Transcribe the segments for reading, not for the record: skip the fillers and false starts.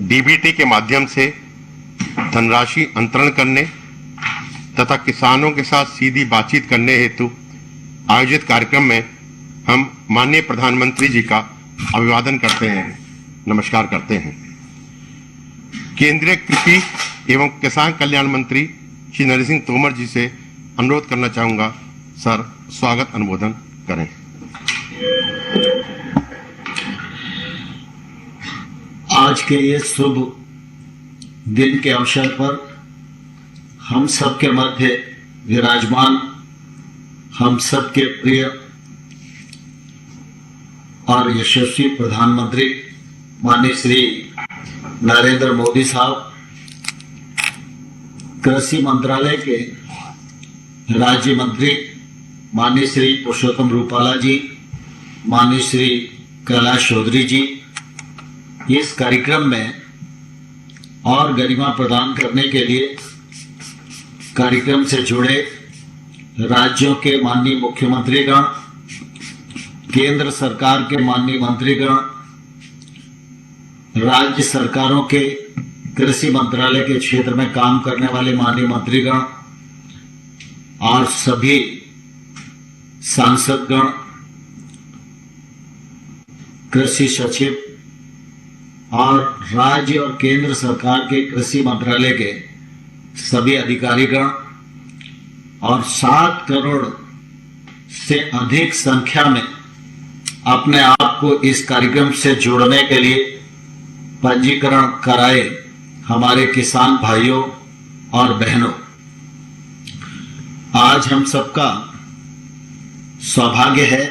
DBT के माध्यम से धनराशि अंतरण करने तथा किसानों के साथ सीधी बातचीत करने हेतु आयोजित कार्यक्रम में हम माननीय प्रधानमंत्री जी का अभिवादन करते हैं, नमस्कार करते हैं। केंद्रीय कृषि एवं किसान कल्याण मंत्री श्री नरेंद्र सिंह तोमर जी से अनुरोध करना चाहूंगा, सर स्वागत अनुमोदन करें। आज के ये शुभ दिन के अवसर पर हम सबके मध्य विराजमान हम सबके प्रिय और यशस्वी प्रधानमंत्री माननीय श्री नरेंद्र मोदी साहब, कृषि मंत्रालय के राज्य मंत्री माननीय श्री पुरुषोत्तम रूपाला जी, माननीय श्री कैलाश चौधरी जी, इस कार्यक्रम में और गरिमा प्रदान करने के लिए कार्यक्रम से जुड़े राज्यों के माननीय मुख्यमंत्रीगण, केंद्र सरकार के माननीय मंत्रीगण, राज्य सरकारों के कृषि मंत्रालय के क्षेत्र में काम करने वाले माननीय मंत्रीगण और सभी सांसदगण, कृषि सचिव और राज्य और केंद्र सरकार के कृषि मंत्रालय के सभी अधिकारीगण और 7 करोड़ से अधिक संख्या में अपने आप को इस कार्यक्रम से जोड़ने के लिए पंजीकरण कराए हमारे किसान भाइयों और बहनों, आज हम सबका सौभाग्य है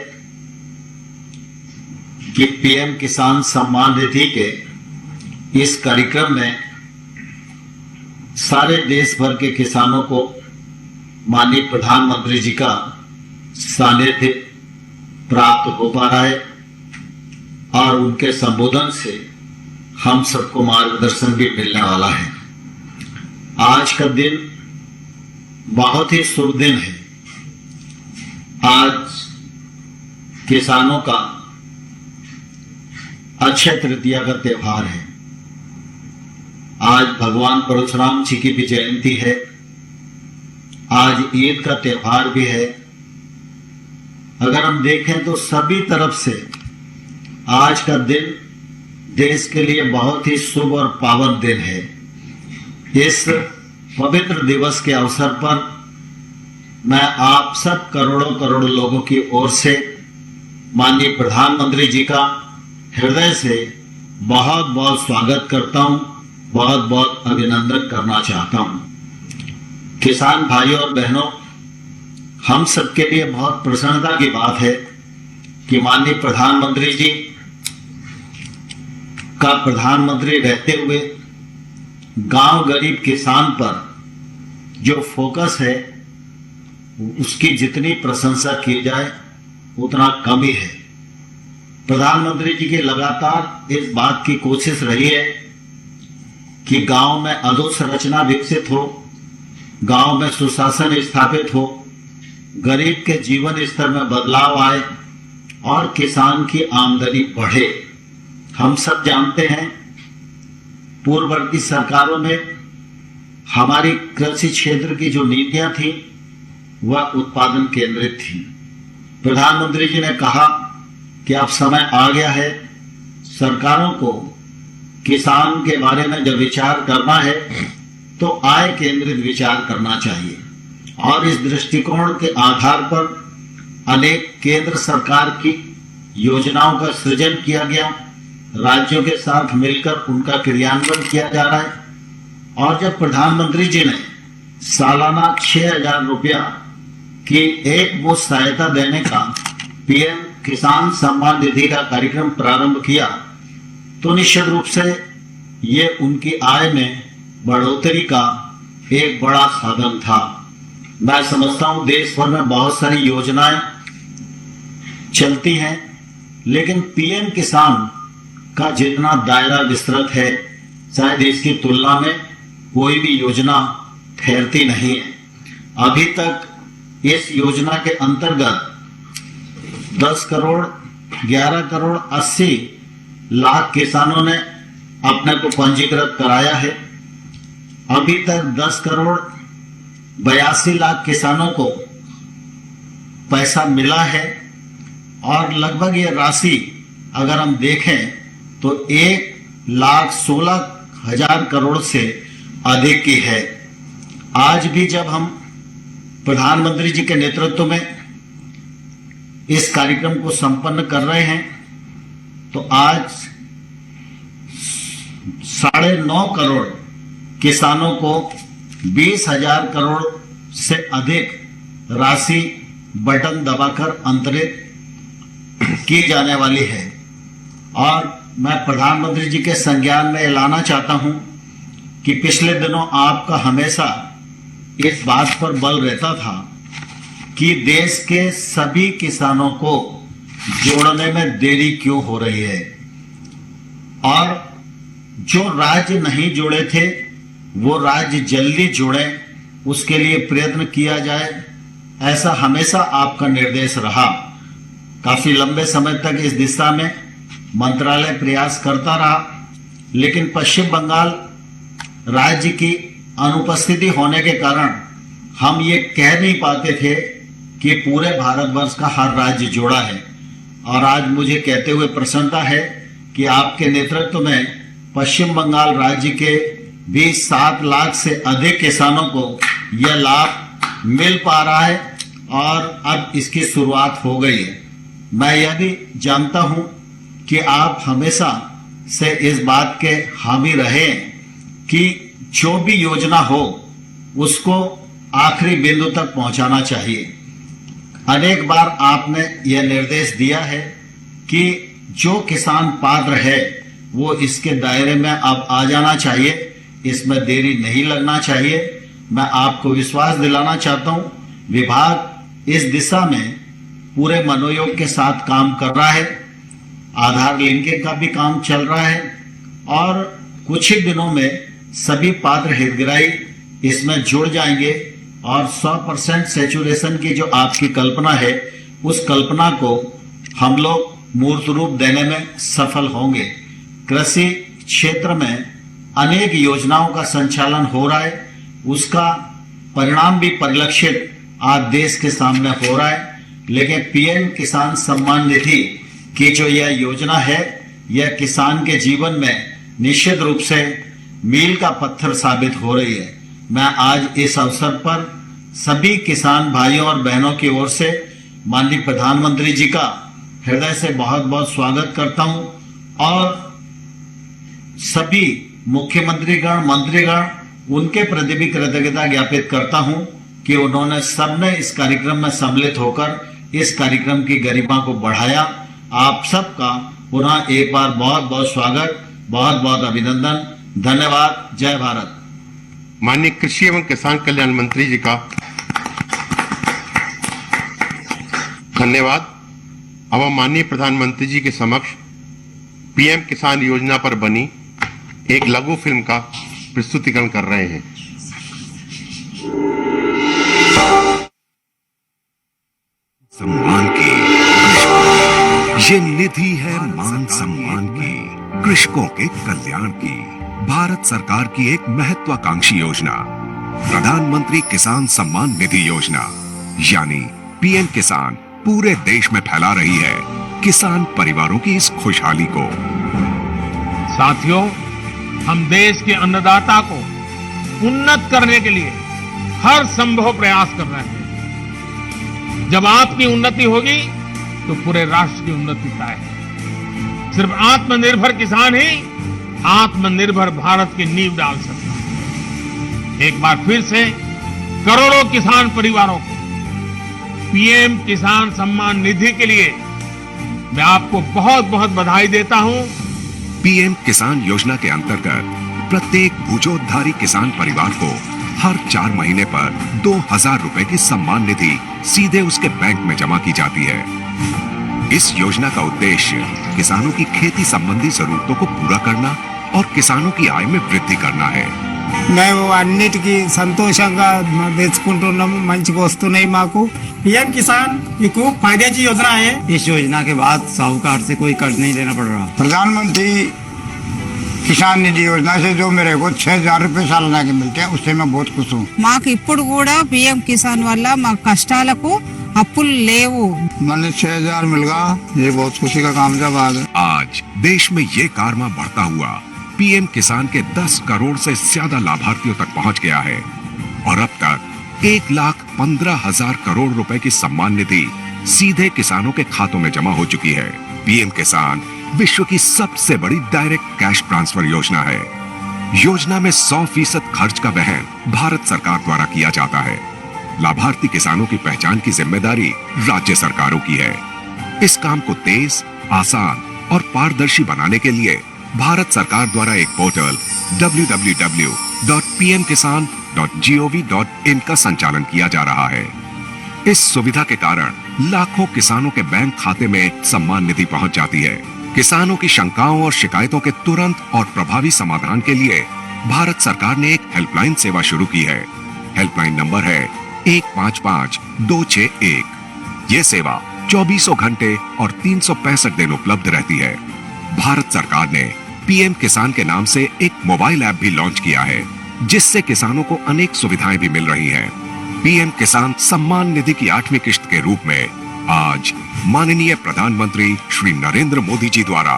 कि पीएम किसान सम्मान निधि के इस कार्यक्रम में सारे देश भर के किसानों को माननीय प्रधानमंत्री जी का सानिध्य प्राप्त हो पा रहा है और उनके संबोधन से हम सबको मार्गदर्शन भी मिलने वाला है। आज का दिन बहुत ही शुभ दिन है। आज किसानों का अक्षय तृतीया का त्योहार है। आज भगवान परशुराम जी की भी जयंती है। आज ईद का त्योहार भी है। अगर हम देखें तो सभी तरफ से आज का दिन देश के लिए बहुत ही शुभ और पावन दिन है। इस पवित्र दिवस के अवसर पर मैं आप सब करोड़ों करोड़ लोगों की ओर से माननीय प्रधानमंत्री जी का हृदय से बहुत बहुत स्वागत करता हूं, बहुत बहुत अभिनंदन करना चाहता हूं। किसान भाइयों और बहनों, हम सबके लिए बहुत प्रसन्नता की बात है कि माननीय प्रधानमंत्री जी का प्रधानमंत्री रहते हुए गांव गरीब किसान पर जो फोकस है उसकी जितनी प्रशंसा की जाए उतना कम ही है। प्रधानमंत्री जी की लगातार इस बात की कोशिश रही है कि गांव में अधोसंरचना विकसित हो, गांव में सुशासन स्थापित हो, गरीब के जीवन स्तर में बदलाव आए और किसान की आमदनी बढ़े। हम सब जानते हैं पूर्ववर्ती सरकारों में हमारी कृषि क्षेत्र की जो नीतियां थी वह उत्पादन केंद्रित थी। प्रधानमंत्री जी ने कहा कि अब समय आ गया है, सरकारों को किसान के बारे में जब विचार करना है तो आय केंद्रित विचार करना चाहिए और इस दृष्टिकोण के आधार पर अनेक केंद्र सरकार की योजनाओं का सृजन किया गया, राज्यों के साथ मिलकर उनका क्रियान्वयन किया जा रहा है। और जब प्रधानमंत्री जी ने सालाना 6,000 रुपया की एक मुश्त सहायता देने का पीएम किसान सम्मान निधि का कार्यक्रम प्रारंभ किया तो निश्चित रूप से ये उनकी आय में बढ़ोतरी का एक बड़ा साधन था। मैं समझता हूं देश भर में बहुत सारी योजनाएं चलती हैं, लेकिन पीएम किसान का जितना दायरा विस्तृत है शायद इसकी तुलना में कोई भी योजना ठहरती नहीं है। अभी तक इस योजना के अंतर्गत 10 करोड़ 11 करोड़ 80 लाख किसानों ने अपने को पंजीकृत कराया है। अभी तक 10,82,00,000 किसानों को पैसा मिला है और लगभग ये राशि अगर हम देखें तो 1,16,000 करोड़ से अधिक की है। आज भी जब हम प्रधानमंत्री जी के नेतृत्व में इस कार्यक्रम को संपन्न कर रहे हैं तो आज 9.5 करोड़ किसानों को 20,000 करोड़ से अधिक राशि बटन दबाकर अंतरित की जाने वाली है। और मैं प्रधानमंत्री जी के संज्ञान में लाना चाहता हूं कि पिछले दिनों आपका हमेशा इस बात पर बल रहता था कि देश के सभी किसानों को जोड़ने में देरी क्यों हो रही है, और जो राज्य नहीं जुड़े थे वो राज्य जल्दी जुड़े, उसके लिए प्रयत्न किया जाए, ऐसा हमेशा आपका निर्देश रहा। काफी लंबे समय तक इस दिशा में मंत्रालय प्रयास करता रहा, लेकिन पश्चिम बंगाल राज्य की अनुपस्थिति होने के कारण हम ये कह नहीं पाते थे कि पूरे भारतवर्ष का हर राज्य जुड़ा है। और आज मुझे कहते हुए प्रसन्नता है कि आपके नेतृत्व में पश्चिम बंगाल राज्य के भी 7 लाख से अधिक किसानों को यह लाभ मिल पा रहा है और अब इसकी शुरुआत हो गई है। मैं यह भी जानता हूं कि आप हमेशा से इस बात के हामी रहे कि जो भी योजना हो उसको आखिरी बिंदु तक पहुंचाना चाहिए। अनेक बार आपने यह निर्देश दिया है कि जो किसान पात्र है वो इसके दायरे में अब आ जाना चाहिए, इसमें देरी नहीं लगना चाहिए। मैं आपको विश्वास दिलाना चाहता हूं, विभाग इस दिशा में पूरे मनोयोग के साथ काम कर रहा है। आधार लिंकिंग का भी काम चल रहा है और कुछ ही दिनों में सभी पात्र हितग्राही इसमें जुड़ जाएंगे और 100% सैचुरेशन की जो आपकी कल्पना है उस कल्पना को हम लोग मूर्त रूप देने में सफल होंगे। कृषि क्षेत्र में अनेक योजनाओं का संचालन हो रहा है, उसका परिणाम भी परिलक्षित आज देश के सामने हो रहा है। लेकिन पीएम किसान सम्मान निधि की जो यह योजना है यह किसान के जीवन में निश्चित रूप से मील का पत्थर साबित हो रही है। मैं आज इस अवसर पर सभी किसान भाइयों और बहनों की ओर से माननीय प्रधानमंत्री जी का हृदय से बहुत बहुत स्वागत करता हूं और सभी मुख्यमंत्रीगण, मंत्रीगण, उनके प्रति भी कृतज्ञता ज्ञापित करता हूं कि उन्होंने सबने इस कार्यक्रम में सम्मिलित होकर इस कार्यक्रम की गरिमा को बढ़ाया। आप सबका पुनः एक बार बहुत बहुत स्वागत, बहुत बहुत अभिनंदन, धन्यवाद। जय भारत। माननीय कृषि एवं किसान कल्याण मंत्री जी का धन्यवाद। अब हम माननीय प्रधानमंत्री जी के समक्ष पीएम किसान योजना पर बनी एक लघु फिल्म का प्रस्तुतिकरण कर रहे हैं। सम्मान की ये निधि है मान सम्मान की, कृषकों के कल्याण की। भारत सरकार की एक महत्वाकांक्षी योजना प्रधानमंत्री किसान सम्मान निधि योजना यानी पीएम किसान पूरे देश में फैला रही है किसान परिवारों की इस खुशहाली को। साथियों, हम देश के अन्नदाता को उन्नत करने के लिए हर संभव प्रयास कर रहे हैं। जब आपकी उन्नति होगी तो पूरे राष्ट्र की उन्नति तय है। सिर्फ आत्मनिर्भर किसान ही आत्मनिर्भर भारत की नींव डाल सकता है। एक बार फिर से करोड़ों किसान परिवारों को पीएम किसान सम्मान निधि के लिए मैं आपको बहुत बहुत बधाई देता हूं। पीएम किसान योजना के अंतर्गत प्रत्येक भूजोद्धारी किसान परिवार को हर 4 महीने पर 2,000 रुपए की सम्मान निधि सीधे उसके बैंक में जमा की जाती है। इस योजना का उद्देश्य किसानों की खेती संबंधी जरूरतों को पूरा करना और किसानों की आय में वृद्धि करना है। మేము అన్నిటికీ సంతోషంగా తెచ్చుకుంటున్నాము, మంచిగా వస్తున్నాయి మాకు। पीएम किसान एक फायद्याची योजना है। इस योजना के बाद साहूकार से कोई कर्ज नहीं लेना पड़ रहा। प्रधानमंत्री किसान निधि योजना से जो मेरे को 6,000 रुपये सालाना के मिलते हैं उससे मैं बहुत खुश हूँ। మాకు ఇప్పుడు కూడా పిఎం కిసాన్ వల్ల మా కష్టాలకు అప్పులు లేవు. मैंने 6,000 मिल गया, ये बहुत खुशी का काम था। बाद आज देश में ये कारवां बढ़ता हुआ पीएम किसान के 10 करोड़ से ज्यादा लाभार्थियों तक पहुंच गया है और अब तक 1,15,000 करोड़ रुपए की सम्मान निधि सीधे किसानों के खातों में जमा हो चुकी है। पीएम किसान विश्व की सबसे बड़ी डायरेक्ट कैश ट्रांसफर योजना है। योजना में 100% खर्च का वहन भारत सरकार द्वारा किया जाता है। लाभार्थी किसानों की पहचान की जिम्मेदारी राज्य सरकारों की है। इस काम को तेज, आसान और पारदर्शी बनाने के लिए भारत सरकार द्वारा एक पोर्टल www.pmkisan.gov.in का संचालन किया जा रहा है। इस सुविधा के कारण लाखों किसानों के बैंक खाते में सम्मान निधि पहुंच जाती है। किसानों की शंकाओं और शिकायतों के तुरंत और प्रभावी समाधान के लिए भारत सरकार ने एक हेल्पलाइन सेवा शुरू की है। हेल्पलाइन नंबर है 155-261। ये सेवा 24 घंटे और 365 दिन उपलब्ध रहती है। भारत सरकार ने पीएम किसान के नाम से एक मोबाइल ऐप भी लॉन्च किया है, जिससे किसानों को अनेक सुविधाएं भी मिल रही हैं। पीएम किसान सम्मान निधि की 8वीं किश्त के रूप में आज माननीय प्रधानमंत्री श्री नरेंद्र मोदी जी द्वारा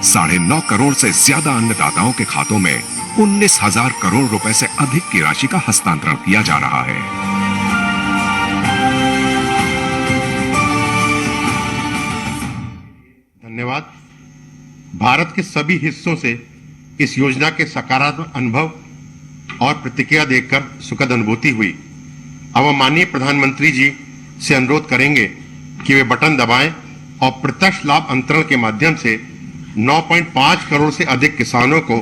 9.5 करोड़ से ज्यादा अन्नदाताओं के खातों में 19,000 करोड़ रुपए से अधिक की राशि का हस्तांतरण किया जा रहा है। धन्यवाद। भारत के सभी हिस्सों से इस योजना के सकारात्मक अनुभव और प्रतिक्रिया देखकर सुखद अनुभूति हुई। अब हम माननीय प्रधानमंत्री जी से अनुरोध करेंगे कि वे बटन दबाएं और प्रत्यक्ष लाभ अंतरण के माध्यम से 9.5 करोड़ से अधिक किसानों को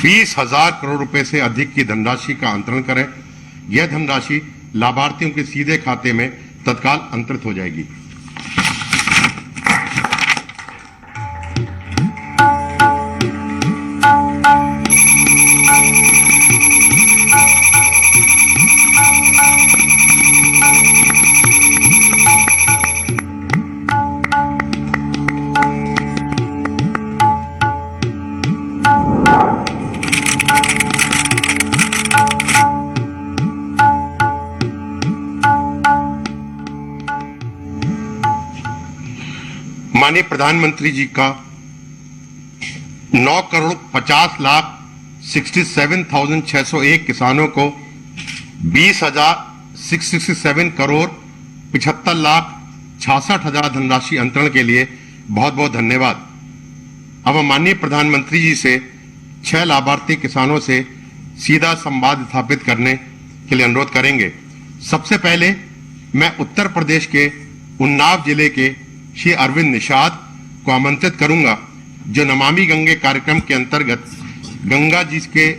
20,000 करोड़ रुपए से अधिक की धनराशि का अंतरण करें। यह धनराशि लाभार्थियों के सीधे खाते में तत्काल अंतरित हो जाएगी। माननीय प्रधानमंत्री जी का 9,50,67,601 किसानों को 20,667 करोड़ 75,66,000 धनराशि अंतरण के लिए बहुत बहुत धन्यवाद। अब हम माननीय प्रधानमंत्री जी से 6 लाभार्थी किसानों से सीधा संवाद स्थापित करने के लिए अनुरोध करेंगे। सबसे पहले मैं उत्तर प्रदेश के उन्नाव जिले के श्री अरविंद निषाद को आमंत्रित करूंगा, जो नमामि गंगे कार्यक्रम के अंतर्गत गंगा जी के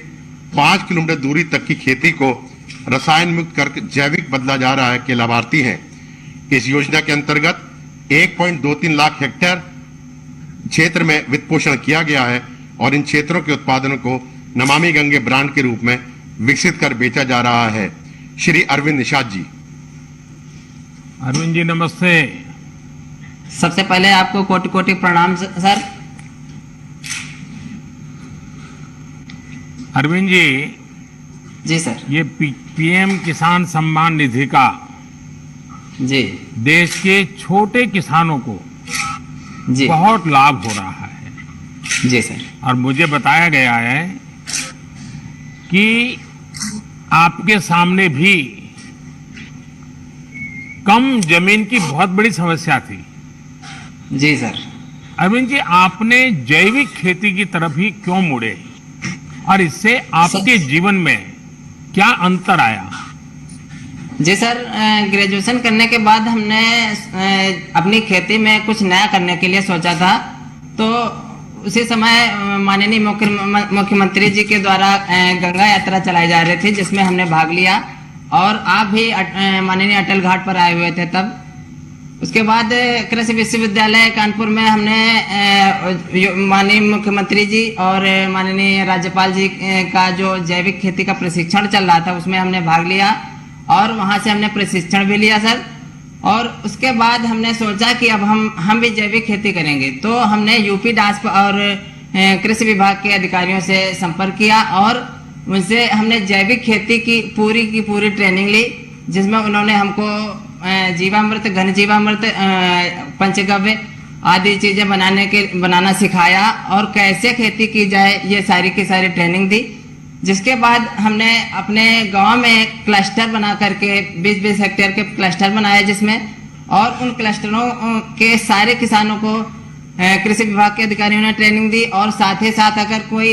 5 किलोमीटर दूरी तक की खेती को रसायन मुक्त कर जैविक बदला जा रहा है के लाभार्थी हैं। इस योजना के अंतर्गत 1.23 लाख हेक्टेयर क्षेत्र में वित्त पोषण किया गया है और इन क्षेत्रों के उत्पादनों को नमामि गंगे ब्रांड के रूप में विकसित कर बेचा जा रहा है। श्री अरविंद निषाद जी। अरविंद जी नमस्ते। सबसे पहले आपको कोटि कोटि प्रणाम सर। अरविंद जी जी सर। ये पीएम किसान सम्मान निधि का जी देश के छोटे किसानों को जी बहुत लाभ हो रहा है। जी सर। और मुझे बताया गया है कि आपके सामने भी कम जमीन की बहुत बड़ी समस्या थी। जी सर। अरविंद जी, आपने जैविक खेती की तरफ ही क्यों मुड़े और इससे आपके जीवन में क्या अंतर आया? जी सर, ग्रेजुएशन करने के बाद हमने अपनी खेती में कुछ नया करने के लिए सोचा था। तो उसी समय माननीय मुख्यमंत्री जी के द्वारा गंगा यात्रा चलाई जा रही थी, जिसमें हमने भाग लिया और आप भी माननीय अटल घाट पर आए हुए थे तब। उसके बाद कृषि विश्वविद्यालय कानपुर में हमने माननीय मुख्यमंत्री जी और माननीय राज्यपाल जी का जो जैविक खेती का प्रशिक्षण चल रहा था उसमें हमने भाग लिया और वहां से हमने प्रशिक्षण भी लिया सर। और उसके बाद हमने सोचा कि अब हम भी जैविक खेती करेंगे। तो हमने यूपी डास और कृषि विभाग के अधिकारियों से संपर्क किया और उनसे हमने जैविक खेती की पूरी ट्रेनिंग ली, जिसमें उन्होंने हमको जीवामृत, घन जीवामृत, पंचगव्य आदि चीजें बनाना सिखाया और कैसे खेती की जाए ये सारी की सारी ट्रेनिंग दी। जिसके बाद हमने अपने गांव में क्लस्टर बना करके 20-20 हेक्टेयर के क्लस्टर बनाए, जिसमें और उन क्लस्टरों के सारे किसानों को कृषि विभाग के अधिकारियों ने ट्रेनिंग दी और साथ ही साथ अगर कोई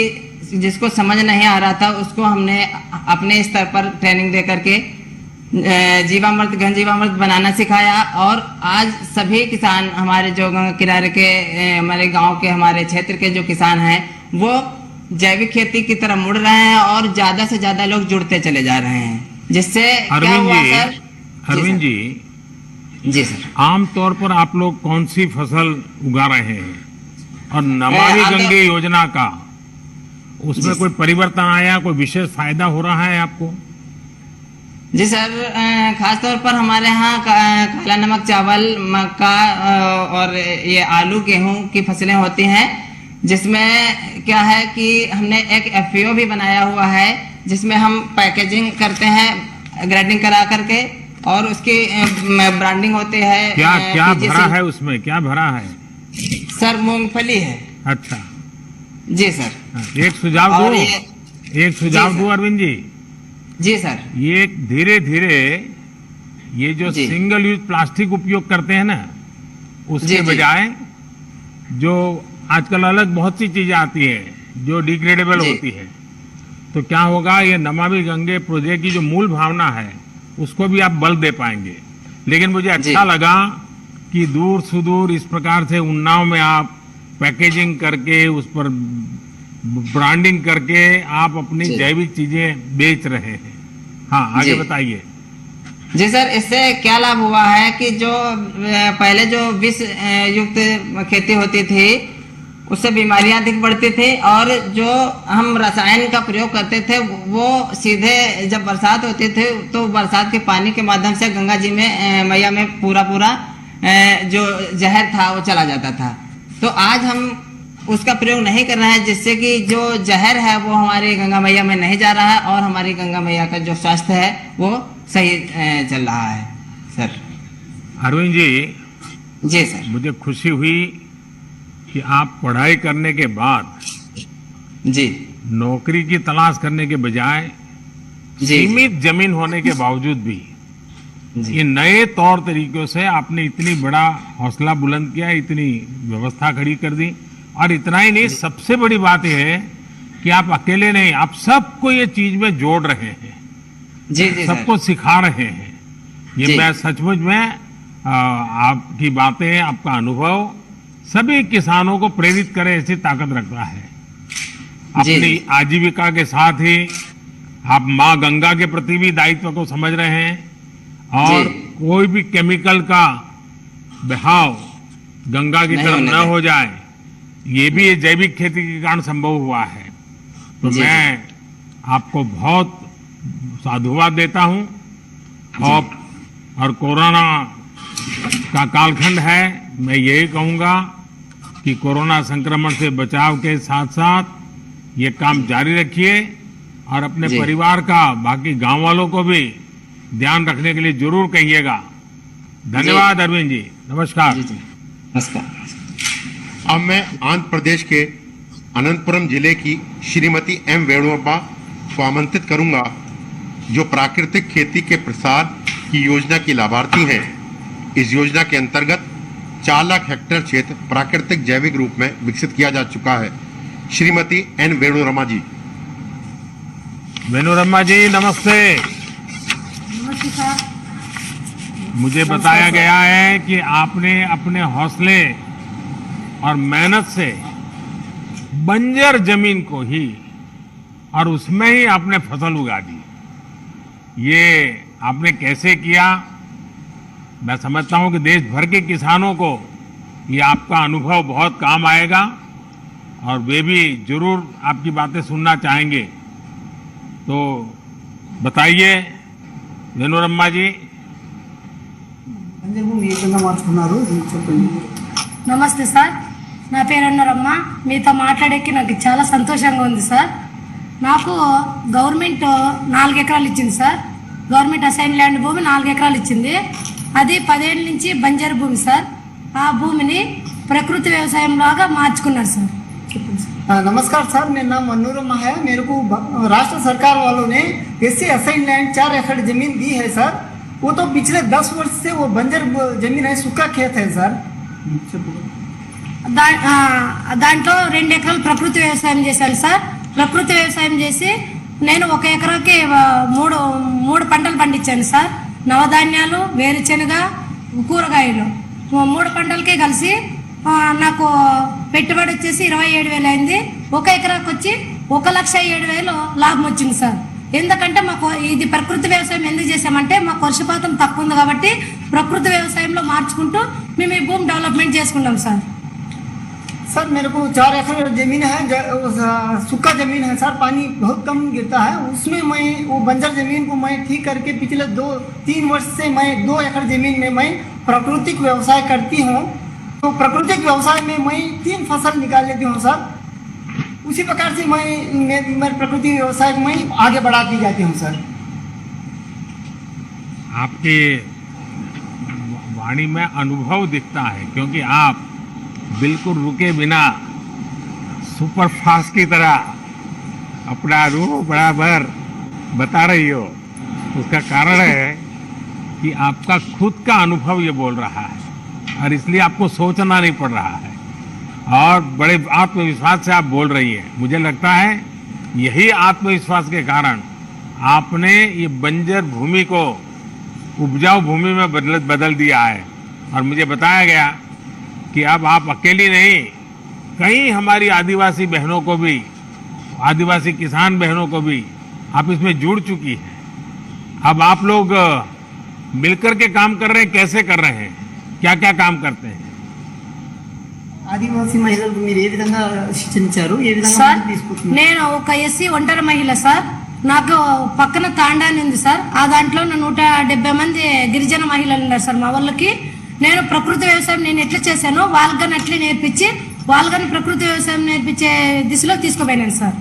जिसको समझ नहीं आ रहा था उसको हमने अपने स्तर पर ट्रेनिंग दे करके जीवामृत, घन जीवामृत बनाना सिखाया। और आज सभी किसान हमारे जो गंगा किनारे के हमारे गांव के हमारे क्षेत्र के जो किसान हैं वो जैविक खेती की तरफ मुड़ रहे हैं और ज्यादा से ज्यादा लोग जुड़ते चले जा रहे हैं, जिससे क्या हुआ सर? अरविंद जी, जी सर, आमतौर पर आप लोग कौन सी फसल उगा रहे हैं और नमामि गंगे योजना का उसमें कोई परिवर्तन आया, कोई विशेष फायदा हो रहा है आपको? जी सर, खासतौर पर हमारे यहाँ काला नमक चावल, मक्का और ये आलू, गेहूं की फसलें होती हैं, जिसमें क्या है कि हमने एक FPO भी बनाया हुआ है जिसमें हम पैकेजिंग करते हैं ग्रेडिंग करा करके और उसकी ब्रांडिंग होती है। क्या भरा है उसमें, क्या भरा है? सर मूंगफली है। अच्छा जी सर। एक सुझाव दूं अरविंद जी। जी सर। ये धीरे धीरे ये जो सिंगल यूज प्लास्टिक उपयोग करते हैं ना, उसके बजाय जो आजकल अलग बहुत सी चीजें आती है जो डिग्रेडेबल होती है, तो क्या होगा, ये नमामि गंगे प्रोजेक्ट की जो मूल भावना है उसको भी आप बल दे पाएंगे। लेकिन मुझे अच्छा लगा कि दूर सुदूर इस प्रकार से उन्नाव में आप पैकेजिंग करके उस पर ब्रांडिंग करके आप अपनी जैविक चीजें बेच रहे हैं। हाँ, आगे बताइए। जी सर, इससे क्या लाभ हुआ है कि जो पहले जो विष युक्त खेती होती थी उससे बीमारियां अधिक बढ़ती थी और जो हम रसायन का प्रयोग करते थे वो सीधे जब बरसात होती थी तो बरसात के पानी के माध्यम से गंगा जी में मैया में पूरा जो जहर था वो चला जाता था। तो आज हम उसका प्रयोग नहीं कर रहे हैं, जिससे कि जो जहर है वो हमारी गंगा मैया में नहीं जा रहा है और हमारी गंगा मैया का जो स्वास्थ्य है वो सही चल रहा है। सर अरविंद जी। जी सर। मुझे खुशी हुई कि आप पढ़ाई करने के बाद जी नौकरी की तलाश करने के बजाय सीमित जमीन होने के बावजूद भी ये नए तौर तरीकों से आपने इतनी बड़ा हौसला बुलंद किया, इतनी व्यवस्था खड़ी कर दी। और इतना ही नहीं, सबसे बड़ी बात यह है कि आप अकेले नहीं, आप सबको ये चीज में जोड़ रहे हैं। जी सबको सिखा रहे हैं। ये मैं सचमुच में आपकी बातें, आपका अनुभव सभी किसानों को प्रेरित करे ऐसी ताकत रखता है। अपनी आजीविका के साथ ही आप माँ गंगा के प्रति भी दायित्व को समझ रहे हैं और कोई भी केमिकल का बहाव गंगा की तरफ न हो जाए, ये भी ये जैविक खेती के कारण संभव हुआ है। तो मैं आपको बहुत साधुवाद देता हूं। और कोरोना का कालखंड है, मैं यही कहूंगा कि कोरोना संक्रमण से बचाव के साथ साथ ये काम जारी रखिए और अपने परिवार का, बाकी गांव वालों को भी ध्यान रखने के लिए जरूर कहिएगा। धन्यवाद अरविंद जी, नमस्कार। अब मैं आंध्र प्रदेश के अनंतपुरम जिले की श्रीमती M वेणुअप्पा को आमंत्रित करूंगा, जो प्राकृतिक खेती के प्रसार की योजना की लाभार्थी हैं। इस योजना के अंतर्गत 4 लाख हेक्टेयर क्षेत्र प्राकृतिक जैविक रूप में विकसित किया जा चुका है। श्रीमती N वेणुरमा जी। वेणुरमा जी नमस्ते। मुझे बताया गया है कि आपने अपने हौसले और मेहनत से बंजर जमीन को ही और उसमें ही आपने फसल उगा दी। ये आपने कैसे किया? मैं समझता हूं कि देश भर के किसानों को ये आपका अनुभव बहुत काम आएगा और वे भी जरूर आपकी बातें सुनना चाहेंगे। तो बताइए वेणुरमा जी। नमस्ते सर, నా పేరు అన్నారమ్మ. మీతో మాట్లాడేకి నాకు చాలా సంతోషంగా ఉంది సార్. నాకు గవర్నమెంట్ 4 ఎకరాలు ఇచ్చింది సార్. గవర్నమెంట్ అసైన్ ల్యాండ్ భూమి 4 ఎకరాలు ఇచ్చింది. అది 10 ఏళ్ళ నుంచి బంజరు భూమి సార్. ఆ భూమిని ప్రకృతి వ్యవసాయం లాగా మార్చుకున్నారు సార్. చెప్పండి సార్. नमस्कार सर, मेरा नाम मनोरमा है। मेरे को राष्ट्र सरकार वालों ने एससी असाइन लैंड 4 एकड़ जमीन दी है सर। वो तो पिछले 10 वर्ष से वो बंजर जमीन है, सूखा खेत है सर। దాంట్లో 2 ఎకరాలు ప్రకృతి వ్యవసాయం చేశాను సార్. ప్రకృతి వ్యవసాయం చేసి నేను 1 ఎకరాకి 3 పంటలు పండించాను సార్. నవధాన్యాలు, వేరుశెనగ, కూరగాయలు 3 పంటలకే కలిసి నాకు పెట్టుబడి వచ్చేసి 27,000 అయింది. 1 ఎకరాకి వచ్చి 1,07,000 లాభం వచ్చింది సార్. ఎందుకంటే మాకు ఇది ప్రకృతి వ్యవసాయం ఎందుకు చేసామంటే మాకు వర్షపాతం తక్కువ ఉంది కాబట్టి ప్రకృతి వ్యవసాయంలో మార్చుకుంటూ మేము ఈ భూమి డెవలప్మెంట్ చేసుకున్నాం సార్. सर मेरे को 4 एकड़ जमीन है, सूखा जमीन है सर, पानी बहुत कम गिरता है। उसमें मैं वो बंजर जमीन को मैं ठीक करके पिछले 2-3 वर्ष से मैं 2 एकड़ जमीन में मैं प्राकृतिक व्यवसाय करती हूँ। तो प्राकृतिक व्यवसाय में मैं 3 फसल निकाल लेती हूँ सर। उसी प्रकार से मैं प्राकृतिक व्यवसाय में आगे बढ़ाती जाती हूँ सर। आपकी वाणी में अनुभव दिखता है, क्योंकि आप बिल्कुल रुके बिना सुपर फास्ट की तरह अपना रूह बराबर बता रही हो। उसका कारण है कि आपका खुद का अनुभव ये बोल रहा है और इसलिए आपको सोचना नहीं पड़ रहा है और बड़े आत्मविश्वास से आप बोल रही है। मुझे लगता है यही आत्मविश्वास के कारण आपने ये बंजर भूमि को उपजाऊ भूमि में बदल दिया है। और मुझे बताया गया कि अब आप अकेली नहीं, कई हमारी आदिवासी बहनों को भी, आदिवासी किसान बहनों को भी आप इसमें जुड़ चुकी है। अब आप लोग मिलकर के काम कर रहे हैं, कैसे कर रहे हैं, क्या क्या काम करते हैं? ఆదివాసీ మహిళలకు మీరు ఏ విధంగా శిక్షణ ఇచ్చారు, ఏ విధంగా సార్ తీసుకుంటున్నారు? నేను ఒక ఎస్సీ ఒంటరి మహిళ సార్. నాకు పక్కన తాండాని ఉంది సార్. ఆ దాంట్లో 170 మంది గిరిజన మహిళలు ఉన్నారు సార్. మా వాళ్ళకి నేను ప్రకృతి వ్యవసాయం నేను ఎట్లా చేశానో వాళ్ళని అట్లే నేర్పించి వాళ్ళని ప్రకృతి వ్యవసాయం నేర్పించే దిశలో తీసుకుపోయినాను సార్.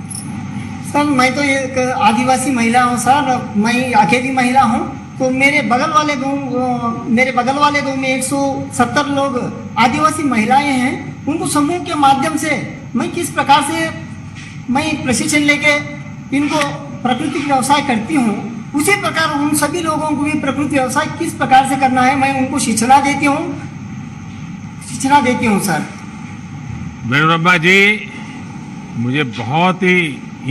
सर मैं तो एक आदिवासी महिला हूँ सर, मैं अकेली महिला हूँ। तो मेरे बगल वाले गाँव में 170 लोग आदिवासी महिलाएं हैं। उनको समूह के माध्यम से मैं किस प्रकार से मैं प्रशिक्षण लेके इनको प्राकृतिक व्यवसाय करती हूँ, उसी प्रकार उन सभी लोगों को भी प्रकृति व्यवसाय किस प्रकार से करना है मैं उनको शिक्षा देती हूँ सर। मनोरमा जी, मुझे बहुत ही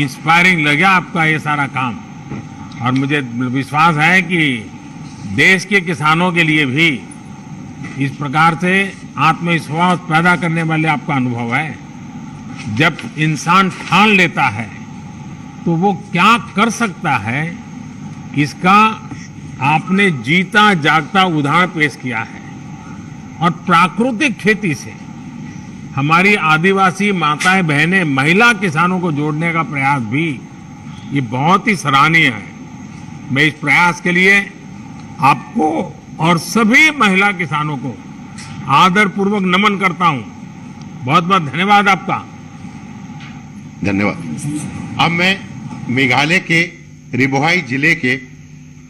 इंस्पायरिंग लगा आपका ये सारा काम और मुझे विश्वास है कि देश के किसानों के लिए भी इस प्रकार से आत्मविश्वास पैदा करने वाले आपका अनुभव है। जब इंसान ठान लेता है तो वो क्या कर सकता है, इसका आपने जीता जागता उदाहरण पेश किया है। और प्राकृतिक खेती से हमारी आदिवासी माताएं बहनें महिला किसानों को जोड़ने का प्रयास भी ये बहुत ही सराहनीय है। मैं इस प्रयास के लिए आपको और सभी महिला किसानों को आदरपूर्वक नमन करता हूं। बहुत बहुत धन्यवाद आपका। धन्यवाद। अब मैं मेघालय के रिबोहाई जिले के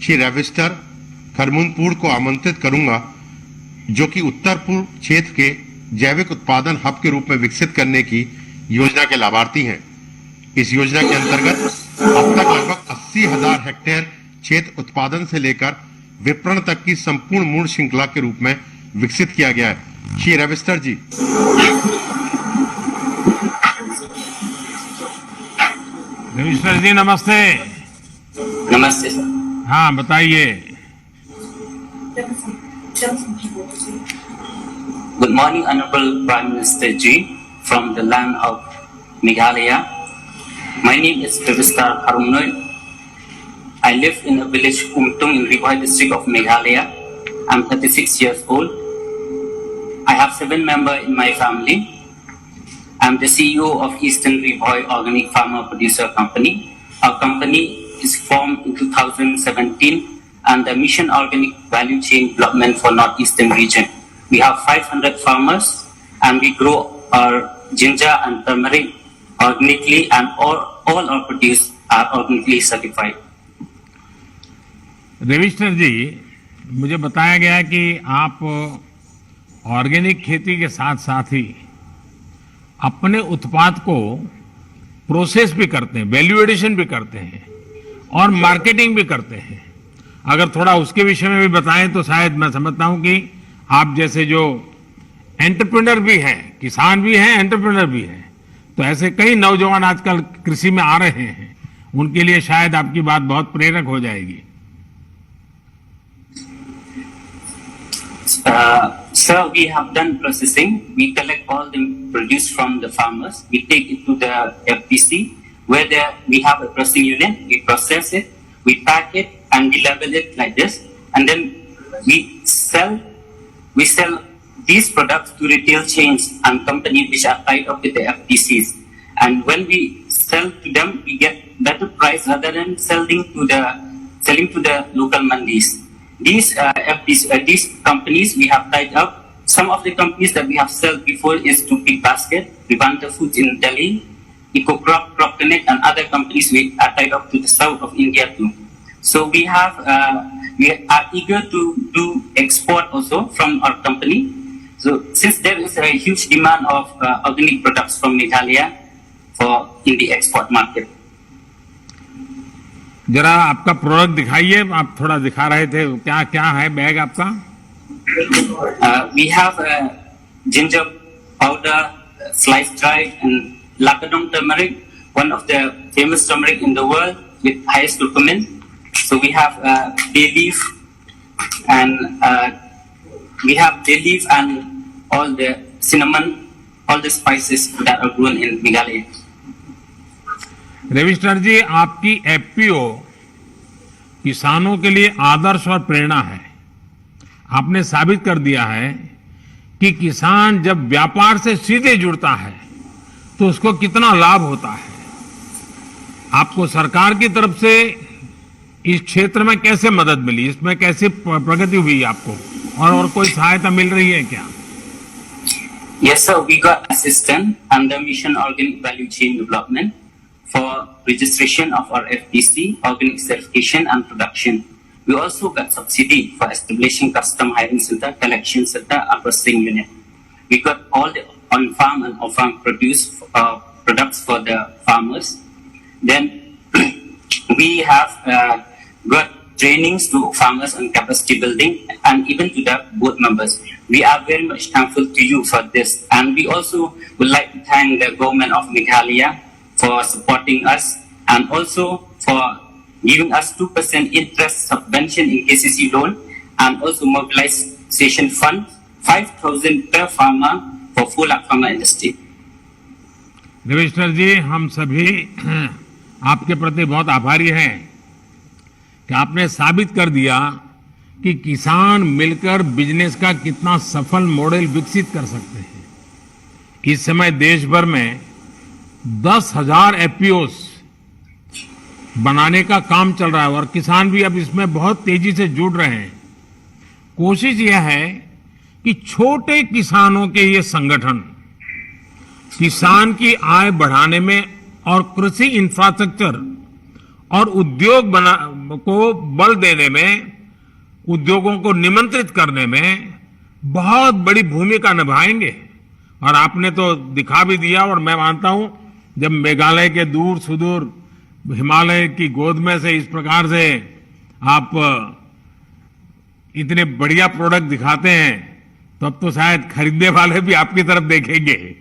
श्री रविस्टर खरमुनपुर को आमंत्रित करूंगा, जो कि उत्तर पूर्व क्षेत्र के जैविक उत्पादन हब के रूप में विकसित करने की योजना के लाभार्थी हैं। इस योजना के अंतर्गत अब तक लगभग 80,000 हेक्टेयर क्षेत्र उत्पादन से लेकर विपणन तक की संपूर्ण मूल श्रृंखला के रूप में विकसित किया गया है। श्री रविस्टर जी। रविस्टर जी नमस्ते। नमस्ते सर। हाँ बताइए। Good morning, Honorable Prime Minister Ji, from the land of Meghalaya. My name is Ravistar Harumnoy. I live in a village Umtung in Ribohai district of Meghalaya. I'm 36 years old. I have 7 members in my family. I'm the CEO of Eastern Ribohai Organic Farmer Producer Company. Our company is formed in 2017 and the Mission Organic Value Chain Development for Northeastern region. We have 500 farmers and we grow our ginger and turmeric organically, and all our produce are organically certified. Ravishankar जी, मुझे बताया गया कि आप organic खेती के साथ साथ ही अपने उत्पाद को प्रोसेस भी करते हैं, वैल्यू एडिशन भी करते हैं और मार्केटिंग भी करते हैं। अगर थोड़ा उसके विषय में भी बताएं तो शायद मैं समझता हूं कि आप जैसे जो एंटरप्रेन्योर भी हैं, किसान भी हैं, एंटरप्रेन्योर भी हैं, तो ऐसे कई नौजवान आजकल कृषि में आ रहे हैं, उनके लिए शायद आपकी बात बहुत प्रेरक हो जाएगी। Sir, we have done processing. We collect all the produce from the farmers. We take it to the FPC, where we have a processing unit. We process it, we pack it, and we label it like this. And then we sell these products to retail chains and companies which are tied up with the FPCs. And when we sell to them, we get better price rather than selling to the local mandis. These these companies we have tied up. Some of the companies that we have sold before is to Big Basket, Vivanta Foods in Delhi, EcoCrop, Crop Connect, and other companies we are tied up to the south of India too. So we are eager to do export also from our company. So since there is a huge demand of organic products from Meghalaya in the export market. जरा आपका product दिखाइए, आप थोड़ा दिखा रहे थे, क्या क्या है बैग आपका? We have ginger powder, sliced dried, and Lakadong turmeric, one of the famous turmeric in the world with highest curcumin. So we have bay leaf, and all the cinnamon, all the spices that are grown in Meghalaya. Ravishankar जी, आपकी FPO किसानों के लिए आदर्श और प्रेरणा है। आपने साबित कर दिया है कि किसान जब व्यापार से सीधे जुड़ता है तो उसको कितना लाभ होता है। आपको सरकार की तरफ से इस क्षेत्र में कैसे मदद मिली, इसमें कैसे प्रगति हुई आपको, और कोई सहायता मिल रही है क्या? Yes, sir. We got assistance under Mission Organic Value Chain Development for registration of our FPC, organic certification and production. We also got subsidy for establishing custom hiring center, collection center, and processing unit. We got all the on-farm and off-farm products for the farmers. Then we have got trainings to farmers on capacity building and even to the board members. We are very much thankful to you for this, and we also would like to thank the government of Meghalaya for supporting us and also for giving us 2% interest subvention in KCC loan, and also mobilization fund 5,000 per farmer for full farmer industry. Ravishankar जी, हम सभी आपके प्रति बहुत आभारी हैं कि आपने साबित कर दिया कि किसान मिलकर बिजनेस का कितना सफल मॉडल विकसित कर सकते हैं। इस समय देश भर में 10,000 एफपीओस बनाने का काम चल रहा है और किसान भी अब इसमें बहुत तेजी से जुड़ रहे हैं। कोशिश यह है कि छोटे किसानों के ये संगठन किसान की आय बढ़ाने में और कृषि इंफ्रास्ट्रक्चर और उद्योग को बल देने में, उद्योगों को निमंत्रित करने में बहुत बड़ी भूमिका निभाएंगे। और आपने तो दिखा भी दिया, और मैं मानता हूं जब मेघालय के दूर सुदूर हिमालय की गोद में से इस प्रकार से आप इतने बढ़िया प्रोडक्ट दिखाते हैं तो अब तो शायद खरीदने वाले भी आपकी तरफ देखेंगे।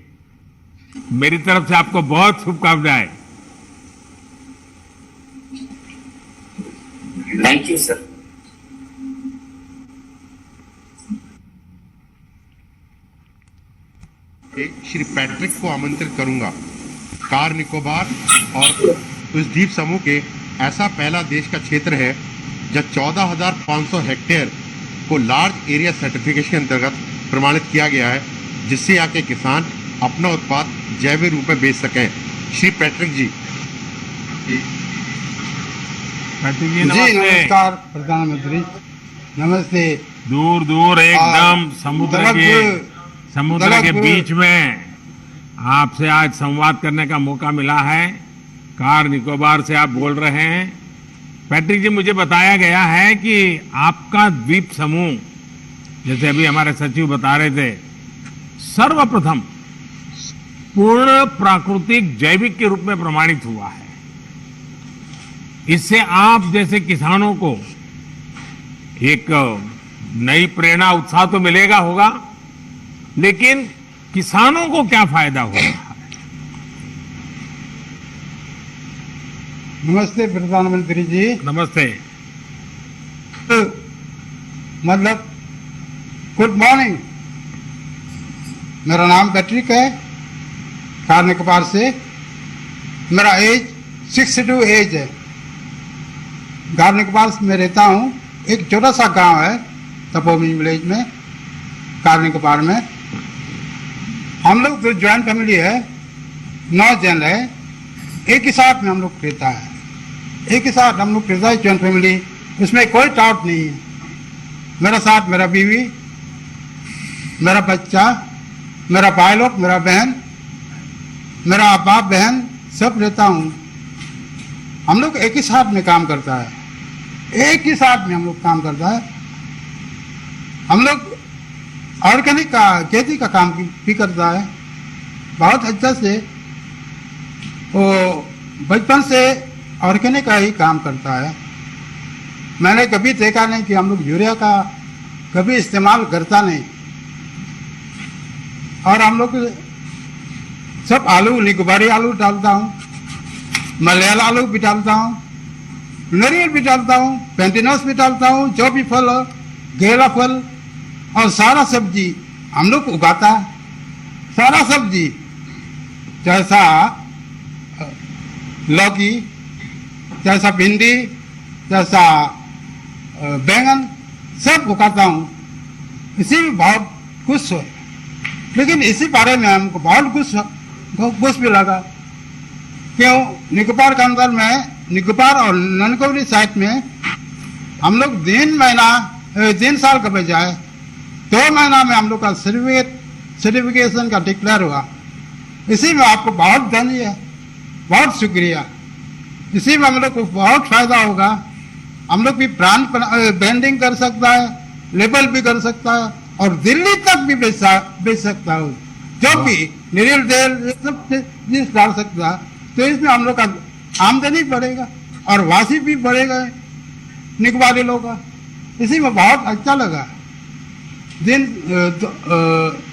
मेरी तरफ से आपको बहुत शुभकामनाएं। Thank you sir. Shri Patrick को आमंत्रित करूंगा। कार निकोबार और उस द्वीप समूह के ऐसा पहला देश का क्षेत्र है जब 14,500 हेक्टेयर को लार्ज एरिया सर्टिफिकेशन के अंतर्गत प्रमाणित किया गया है, जिससे यहाँ के किसान अपना उत्पाद जैविक रूप में बेच सकें। श्री पैट्रिक जी। पैट्रिक जी, नमस्कार प्रधानमंत्री। नमस्ते। दूर दूर एकदम समुद्र के बीच में आपसे आज संवाद करने का मौका मिला है। कार निकोबार से आप बोल रहे हैं। पैट्रिक जी, मुझे बताया गया है कि आपका द्वीप समूह, जैसे अभी हमारे सचिव बता रहे थे, सर्वप्रथम पूर्ण प्राकृतिक जैविक के रूप में प्रमाणित हुआ है। इससे आप जैसे किसानों को एक नई प्रेरणा, उत्साह तो मिलेगा होगा, लेकिन किसानों को क्या फायदा होगा? नमस्ते प्रधानमंत्री जी। नमस्ते। मतलब गुड मॉर्निंग। मेरा नाम पैट्रिक है, कार निकोबार से। मेरा एज 62 एज है। कार निकोबार में रहता हूँ। एक छोटा सा गांव है तपोमी विलेज में, कार निकोबार में। हम लोग जो ज्वाइंट फैमिली है, 9 जन है। एक ही साथ में हम लोग रहता है, एक ही साथ हम लोग रहता है, ज्वाइंट फैमिली। उसमें कोई डाउट नहीं है। मेरा साथ मेरा बीवी, मेरा बच्चा, मेरा भाई लोग, मेरा बहन, मेरा बाप बहन सब रहता हूँ। हम लोग एक ही साथ में काम करता है, एक ही साथ में हम लोग काम करता है। हम लोग ऑर्गेनिक का खेती का काम भी करता है बहुत अच्छा से। वो बचपन से ऑर्गेनिक का ही काम करता है। मैंने कभी देखा नहीं कि हम लोग यूरिया का कभी इस्तेमाल करता नहीं। और हम लोग सब आलू, निकोबारी आलू डालता हूँ, मलयाला आलू भी डालता हूँ, नारियल भी डालता हूँ, पेंटिनस भी डालता हूँ, जो भी फल हो, गेला फल और सारा सब्जी हम लोग उगाता है। सारा सब्जी जैसा लौकी, जैसा भिंडी, जैसा बैंगन सब उगाता हूँ। इसी में बहुत खुश हो। लेकिन इसी बारे में हमको बहुत कुछ भी लगा। क्यों? निकोबार के अंदर में, निकोबार और ननकौरी साइड में हम लोग 3 साल के बजाय 2 महीना में हम लोग का सर्टिफिकेशन का डिक्लेयर हुआ। इसी में आपको बहुत धन्यवाद, बहुत शुक्रिया। इसी में हम लोग को बहुत फायदा होगा। हम लोग भी ब्रांड ब्रांडिंग कर सकता है, लेबल भी कर सकता है और दिल्ली तक भी बेच सकता है। जो भी नारियल तेल ये सब चीज डाल सकता है। तो इसमें हम लोग का आमदनी बढ़ेगा और वासी भी बढ़ेगा निकोबारी लोग का। इसी में बहुत अच्छा लगा।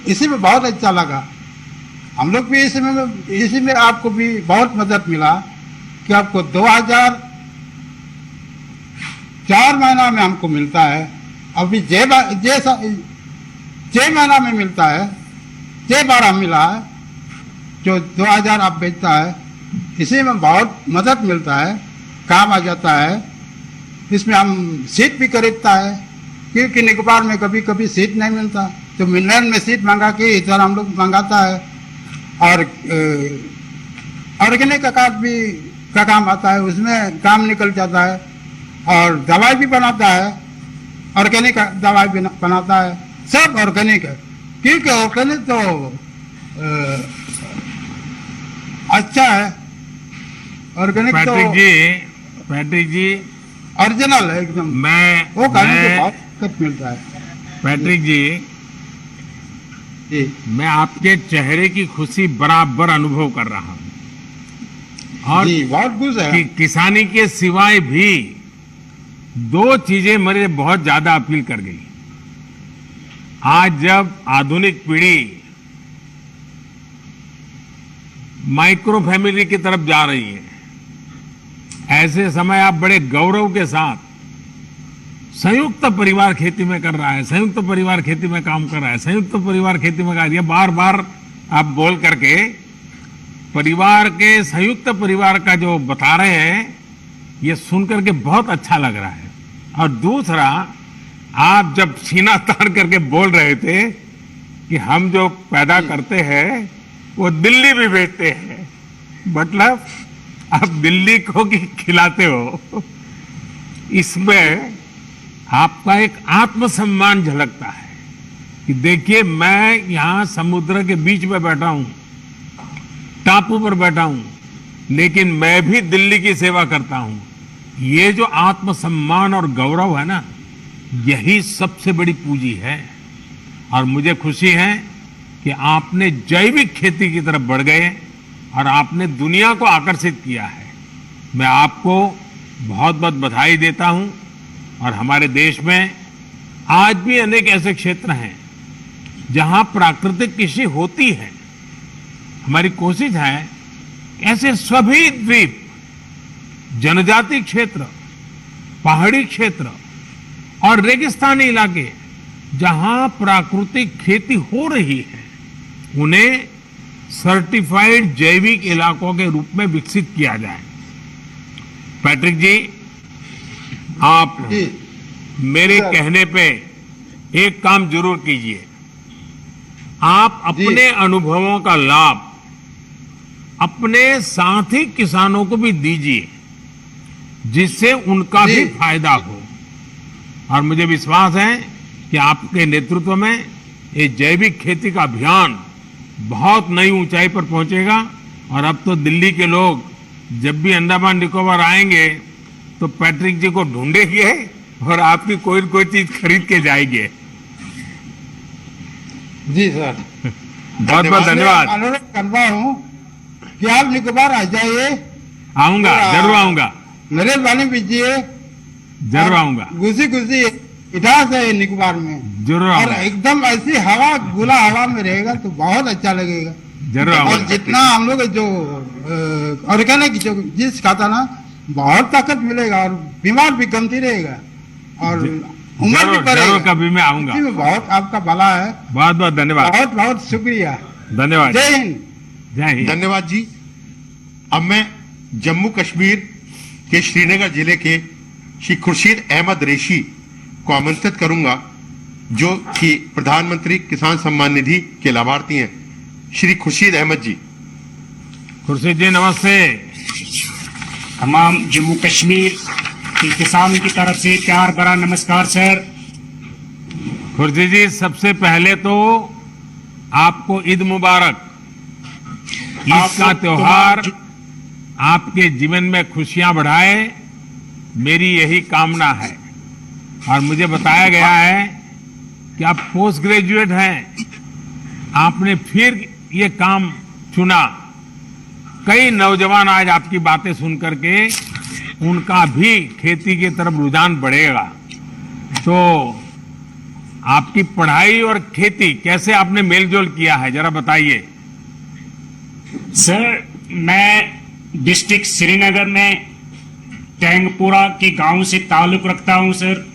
इसी में बहुत अच्छा लगा। हम लोग भी इसी में आपको भी बहुत मदद मिला कि आपको 2004 महीना में हमको मिलता है। अभी 6 महीना में मिलता है, 6 बार हम मिला है। जो 2000 आप बेचता है, इसी में बहुत मदद मिलता है, काम आ जाता है। इसमें हम सीट भी खरीदता है, क्योंकि निकोबार में कभी कभी सीट नहीं मिलता, तो मिलने में सीट मंगा के इधर हम लोग मंगाता है। और ऑर्गेनिक का कार्ड भी का काम आता है, उसमें काम निकल जाता है। और दवाई भी बनाता है, ऑर्गेनिक दवाई भी बनाता है, सब ऑर्गेनिक है। क्योंकि ऑर्गेनिक तो अच्छा है। ऑर्गेनिक तो पैट्रिक जी ओरिजिनल है एकदम। वो खाने के बहुत कुछ मिलता है। पैट्रिक जी, मैं आपके चेहरे की खुशी बराबर अनुभव कर रहा हूँ। और बहुत खुश है कि किसानी के सिवाय भी 2 चीजें मेरे बहुत ज्यादा अपील कर गई। आज जब आधुनिक पीढ़ी माइक्रो फैमिली की तरफ जा रही है, ऐसे समय आप बड़े गौरव के साथ संयुक्त परिवार खेती में कर रहा है, संयुक्त परिवार खेती में काम कर रहा है, संयुक्त परिवार खेती में कर, ये बार बार आप बोल करके परिवार के, संयुक्त परिवार का जो बता रहे हैं, ये सुन करके बहुत अच्छा लग रहा है। और दूसरा, आप जब सीना तान करके बोल रहे थे कि हम जो पैदा करते हैं वो दिल्ली भी भेजते हैं, मतलब आप दिल्ली को भी खिलाते हो, इसमें आपका एक आत्मसम्मान झलकता है कि देखिए मैं यहाँ समुद्र के बीच में बैठा हूँ टापू पर बैठा हूं लेकिन मैं भी दिल्ली की सेवा करता हूं। ये जो आत्मसम्मान और गौरव है ना, यही सबसे बड़ी पूंजी है। और मुझे खुशी है कि आपने जैविक खेती की तरफ बढ़ गए और आपने दुनिया को आकर्षित किया है। मैं आपको बहुत बहुत बधाई देता हूं। और हमारे देश में आज भी अनेक ऐसे क्षेत्र हैं जहां प्राकृतिक कृषि होती है। हमारी कोशिश है ऐसे सभी द्वीप, जनजाति क्षेत्र, पहाड़ी क्षेत्र और रेगिस्तानी इलाके जहां प्राकृतिक खेती हो रही है, उन्हें सर्टिफाइड जैविक इलाकों के रूप में विकसित किया जाए। पैट्रिक जी, आप मेरे कहने पे एक काम जरूर कीजिए। आप अपने अनुभवों का लाभ अपने साथी किसानों को भी दीजिए, जिससे उनका भी फायदा हो। और मुझे विश्वास है कि आपके नेतृत्व में ये जैविक खेती का अभियान बहुत नई ऊंचाई पर पहुंचेगा। और अब तो दिल्ली के लोग जब भी अंडमान निकोबार आएंगे तो पैट्रिक जी को ढूंढेंगे और आपकी कोई न कोई चीज खरीद के जाएंगे। जी सर, बहुत बहुत धन्यवाद। अनुरोध कर रहा हूँ कि आप निकोबार आ जाइए। आऊंगा, जरूर आऊंगा। मेरे पानी पीजिए, जरूर आऊंगा। गुजी इतिहास है निकोबार में, जरूर और आऊंगा। एकदम ऐसी हवा, खुला हवा में रहेगा तो बहुत अच्छा लगेगा। जरूर और आऊंगा। जितना हम लोग जो ऑर्गेनिक जो चीज खाता ना, बहुत ताकत मिलेगा और बीमार भी कमती रहेगा और उम्र भी जरूर बढ़ेगा। कभी मैं आऊंगा। इसी में बहुत आपका भला है। बहुत बहुत धन्यवाद। बहुत बहुत शुक्रिया। धन्यवाद। जय हिंद। जय हिंद। धन्यवाद जी। अब मैं जम्मू कश्मीर के श्रीनगर जिले के श्री खुर्शीद अहमद रेशी को आमंत्रित करूंगा, जो कि प्रधानमंत्री किसान सम्मान निधि के लाभार्थी हैं। श्री खुर्शीद अहमद जी। खुर्शीद जी नमस्ते। तमाम जम्मू कश्मीर के किसानों की तरफ से प्यार भरा नमस्कार सर। खुर्शीद जी, सबसे पहले तो आपको ईद मुबारक। ईद का त्योहार आपके जीवन में खुशियां बढ़ाए, मेरी यही कामना है। और मुझे बताया गया है कि आप पोस्ट ग्रेजुएट हैं, आपने फिर ये काम चुना। कई नौजवान आज आपकी बातें सुन करके उनका भी खेती की तरफ रुझान बढ़ेगा। तो आपकी पढ़ाई और खेती कैसे आपने मेलजोल किया है, जरा बताइए। सर, मैं डिस्ट्रिक्ट श्रीनगर में टैंगपुरा के गांव से ताल्लुक रखता हूं सर।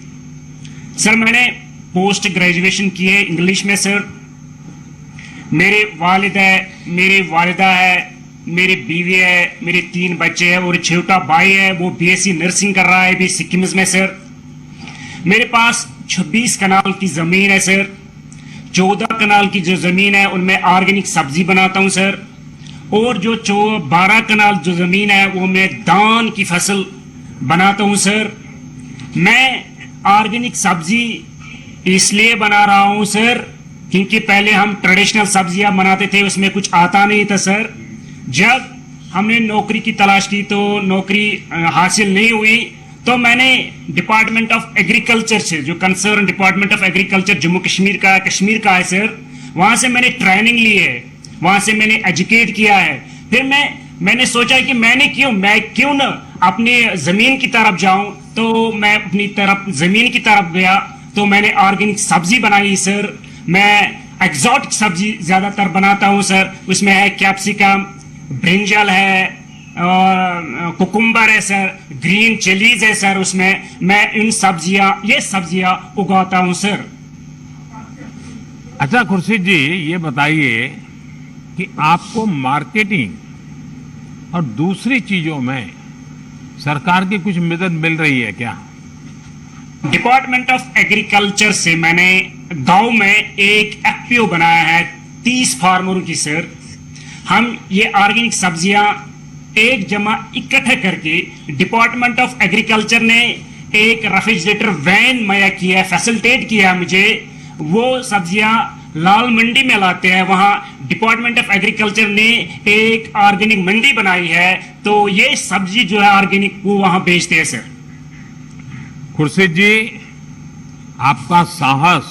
सर, मैंने पोस्ट ग्रेजुएशन की है इंग्लिश में सर। मेरे वालिद है, मेरी वालिदा है, मेरी बीवी है, मेरे 3 बच्चे हैं और छोटा भाई है, वो बीएससी नर्सिंग कर रहा है अभी सिक्किम में सर। मेरे पास 26 कनाल की जमीन है सर। 14 कनाल की जो जमीन है उनमें ऑर्गेनिक सब्जी बनाता हूं सर। और जो 12 कनाल जो जमीन है वो मैं धान की फसल बनाता हूं सर। मैं ऑर्गेनिक सब्जी इसलिए बना रहा हूं सर क्योंकि पहले हम ट्रेडिशनल सब्जियां बनाते थे, उसमें कुछ आता नहीं था सर। जब हमने नौकरी की तलाश की तो नौकरी हासिल नहीं हुई, तो मैंने डिपार्टमेंट ऑफ एग्रीकल्चर से, जो concern department of agriculture Jammu Kashmir का है सर, वहां से मैंने ट्रेनिंग ली है, वहां से मैंने एजुकेट किया है। फिर मैंने सोचा कि मैं क्यों न अपनी जमीन की तरफ जाऊं, तो मैं अपनी तरफ जमीन की तरफ गया, तो मैंने ऑर्गेनिक सब्जी बनाई सर। मैं एक्सोटिक सब्जी ज्यादातर बनाता हूं सर। उसमें है कैप्सिकम, ब्रिंजल है, कुकुम्बर है सर, ग्रीन चिलीज है सर। उसमें मैं ये सब्जियां उगाता हूं सर। अच्छा खुर्शीद जी, ये बताइए कि आपको मार्केटिंग और दूसरी चीजों में सरकार की कुछ मदद मिल रही है क्या? डिपार्टमेंट ऑफ एग्रीकल्चर से मैंने गांव में एक एफपीओ बनाया है 30 फार्मरों की सर। हम ये ऑर्गेनिक सब्जियां एक जमा इकट्ठे करके डिपार्टमेंट ऑफ एग्रीकल्चर ने एक रेफ्रिजरेटर वैन मुहैया किया है, फैसिलिटेट किया है मुझे। वो सब्जियां लाल मंडी में लाते हैं, वहाँ डिपार्टमेंट ऑफ एग्रीकल्चर ने एक ऑर्गेनिक मंडी बनाई है, तो ये सब्जी जो है ऑर्गेनिक वो वहाँ बेचते हैं सर। खुर्शीद जी, आपका साहस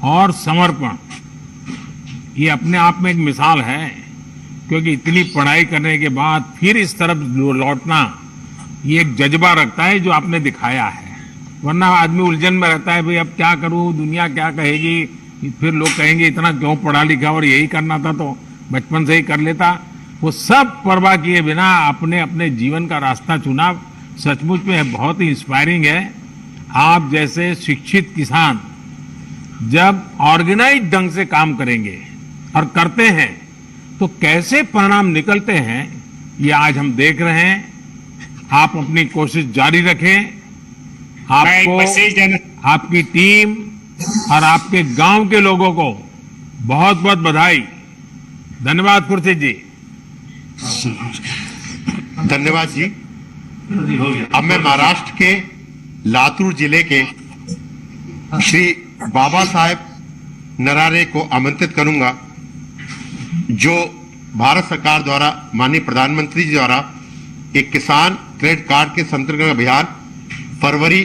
और समर्पण ये अपने आप में एक मिसाल है, क्योंकि इतनी पढ़ाई करने के बाद फिर इस तरफ लौटना ये एक जज्बा रखता है जो आपने दिखाया है। वरना आदमी उलझन में रहता है, भाई अब क्या करूं, दुनिया क्या कहेगी, फिर लोग कहेंगे इतना क्यों पढ़ा लिखा और यही करना था तो बचपन से ही कर लेता। वो सब परवाह किए बिना आपने अपने जीवन का रास्ता चुना, सचमुच में बहुत ही इंस्पायरिंग है। आप जैसे शिक्षित किसान जब ऑर्गेनाइज ढंग से काम करेंगे और करते हैं तो कैसे परिणाम निकलते हैं ये आज हम देख रहे हैं। आप अपनी कोशिश जारी रखें। आपको, आपकी टीम और आपके गांव के लोगों को बहुत बहुत बधाई। धन्यवाद खुर्शीद जी। धन्यवाद जी। अब मैं महाराष्ट्र के लातूर जिले के श्री बाबा साहेब नरारे को आमंत्रित करूंगा, जो भारत सरकार द्वारा माननीय प्रधानमंत्री जी द्वारा एक किसान क्रेडिट कार्ड के संतर्गत अभियान फरवरी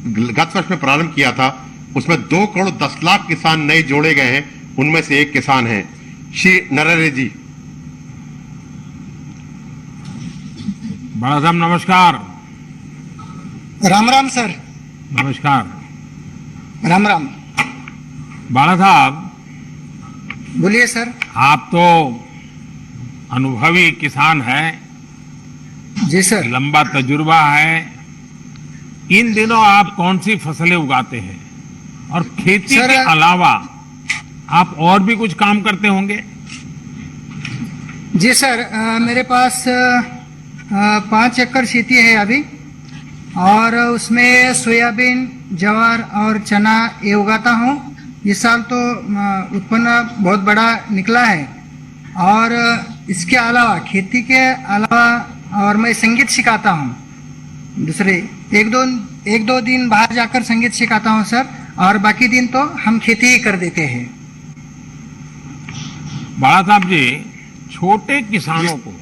गत वर्ष में प्रारंभ किया था। उसमें 2 करोड़ 10 लाख किसान नए जोड़े गए हैं, उनमें से एक किसान हैं श्री नरारे जी। बड़ा साहब नमस्कार। राम राम सर। नमस्कार। राम राम। बाला साहब बोलिए सर। आप तो अनुभवी किसान हैं। जी सर। लंबा तजुर्बा है। इन दिनों आप कौन सी फसलें उगाते हैं और खेती के अलावा आप और भी कुछ काम करते होंगे? जी सर, मेरे पास 5 एकड़ खेती है अभी, और उसमें सोयाबीन, ज्वार और चना ये उगाता हूँ। इस साल तो उत्पन्न बहुत बड़ा निकला है। और इसके अलावा, खेती के अलावा, और मैं संगीत सिखाता हूँ। दूसरे एक दो दिन बाहर जाकर संगीत सिखाता हूँ सर, और बाकी दिन तो हम खेती ही कर देते हैं। बाला साहब जी, छोटे किसानों को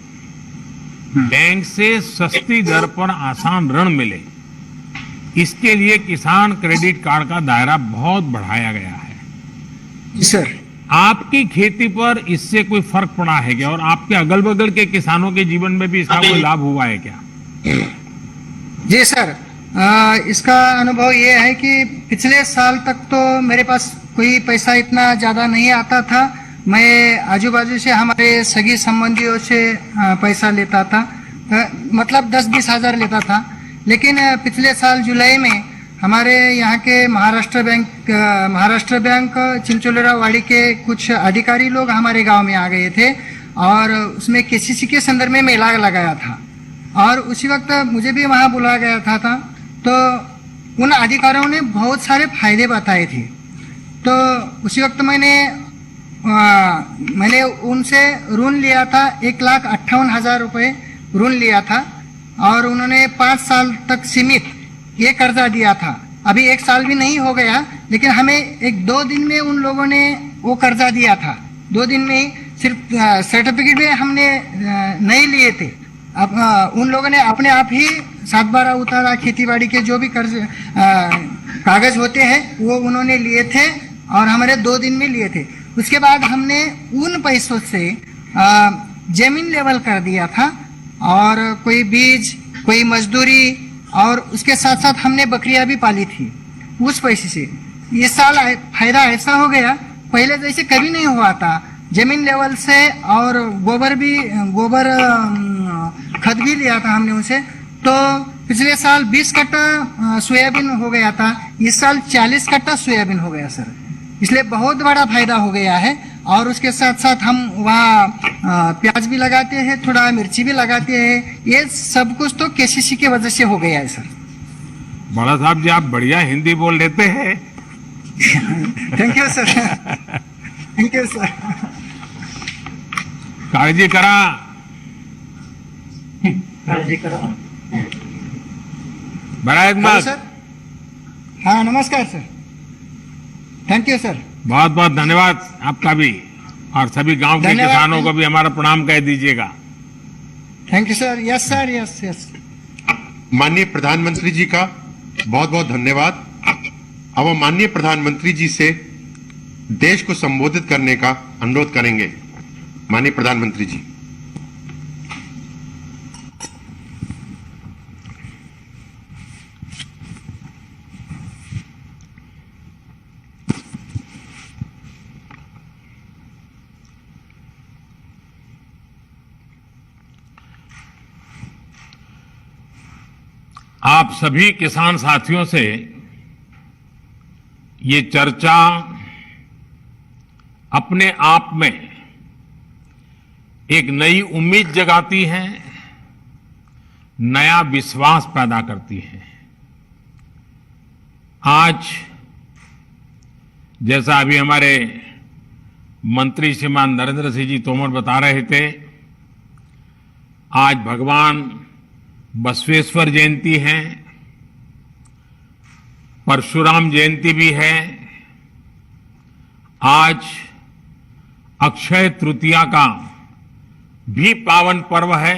बैंक से सस्ती दर पर आसान ऋण मिले, इसके लिए किसान क्रेडिट कार्ड का दायरा बहुत बढ़ाया गया है। सर, आपकी खेती पर इससे कोई फर्क पड़ा है क्या, और आपके अगल बगल के किसानों के जीवन में भी इसका कोई लाभ हुआ है क्या? जी सर, इसका अनुभव ये है कि पिछले साल तक तो मेरे पास कोई पैसा इतना ज़्यादा नहीं आता था। मैं आजू बाजू से हमारे सगी संबंधियों से पैसा लेता था, मतलब 10-20 हज़ार लेता था। लेकिन पिछले साल जुलाई में हमारे यहाँ के महाराष्ट्र बैंक चिंचोलेरावाड़ी के कुछ अधिकारी लोग हमारे गांव में आ गए थे, और उसमें केसीसी के संदर्भ में मेला लगाया था, और उसी वक्त मुझे भी वहाँ बुलाया गया था। तो उन अधिकारियों ने बहुत सारे फायदे बताए थे। तो उसी वक्त मैंने उनसे ऋण लिया था, 1,58,000 रुपये ऋण लिया था, और उन्होंने 5 साल तक सीमित ये कर्जा दिया था। अभी 1 साल भी नहीं हो गया, लेकिन हमें 1-2 दिन में उन लोगों ने वो कर्जा दिया था। 2 दिन में ही सिर्फ सर्टिफिकेट में हमने नहीं लिए थे। अब उन लोगों ने अपने आप ही 7/12 उतारा, खेतीबाड़ी के जो भी कर्ज कागज होते हैं वो उन्होंने लिए थे, और हमारे 2 दिन में लिए थे। उसके बाद हमने उन पैसों से जमीन लेवल कर दिया था, और कोई बीज, कोई मजदूरी, और उसके साथ साथ हमने बकरियां भी पाली थी उस पैसे से। इस साल फायदा ऐसा हो गया, पहले जैसे कभी नहीं हुआ था। जमीन लेवल से, और गोबर खत भी लिया था हमने उनसे। तो पिछले साल 20 कट्टा सोयाबीन हो गया था, इस साल 40 कट्टा सोयाबीन हो गया सर। इसलिए बहुत बड़ा फायदा हो गया है। और उसके साथ साथ हम वहाँ प्याज भी लगाते हैं, थोड़ा मिर्ची भी लगाते हैं। ये सब कुछ तो केसीसी की वजह से हो गया है सर। बड़ा साहब जी, आप बढ़िया हिंदी बोल लेते हैं। Thank you sir. Thank you sir. काळजी करा। बड़ा एक बात सर। हाँ, नमस्कार सर। Thank you sir. बहुत बहुत धन्यवाद आपका भी, और सभी गांव के धन्यवाद। किसानों को भी हमारा प्रणाम कह दीजिएगा। Thank you sir. Yes sir, yes yes. माननीय प्रधानमंत्री जी का बहुत बहुत धन्यवाद। अब हम माननीय प्रधानमंत्री जी से देश को संबोधित करने का अनुरोध करेंगे। माननीय प्रधानमंत्री जी। आप सभी किसान साथियों से ये चर्चा अपने आप में एक नई उम्मीद जगाती है, नया विश्वास पैदा करती है। आज जैसा अभी हमारे मंत्री श्रीमान नरेंद्र सिंह जी तोमर बता रहे थे, आज भगवान बसवेश्वर जयंती है, परशुराम जयंती भी है, आज अक्षय तृतीया का भी पावन पर्व है,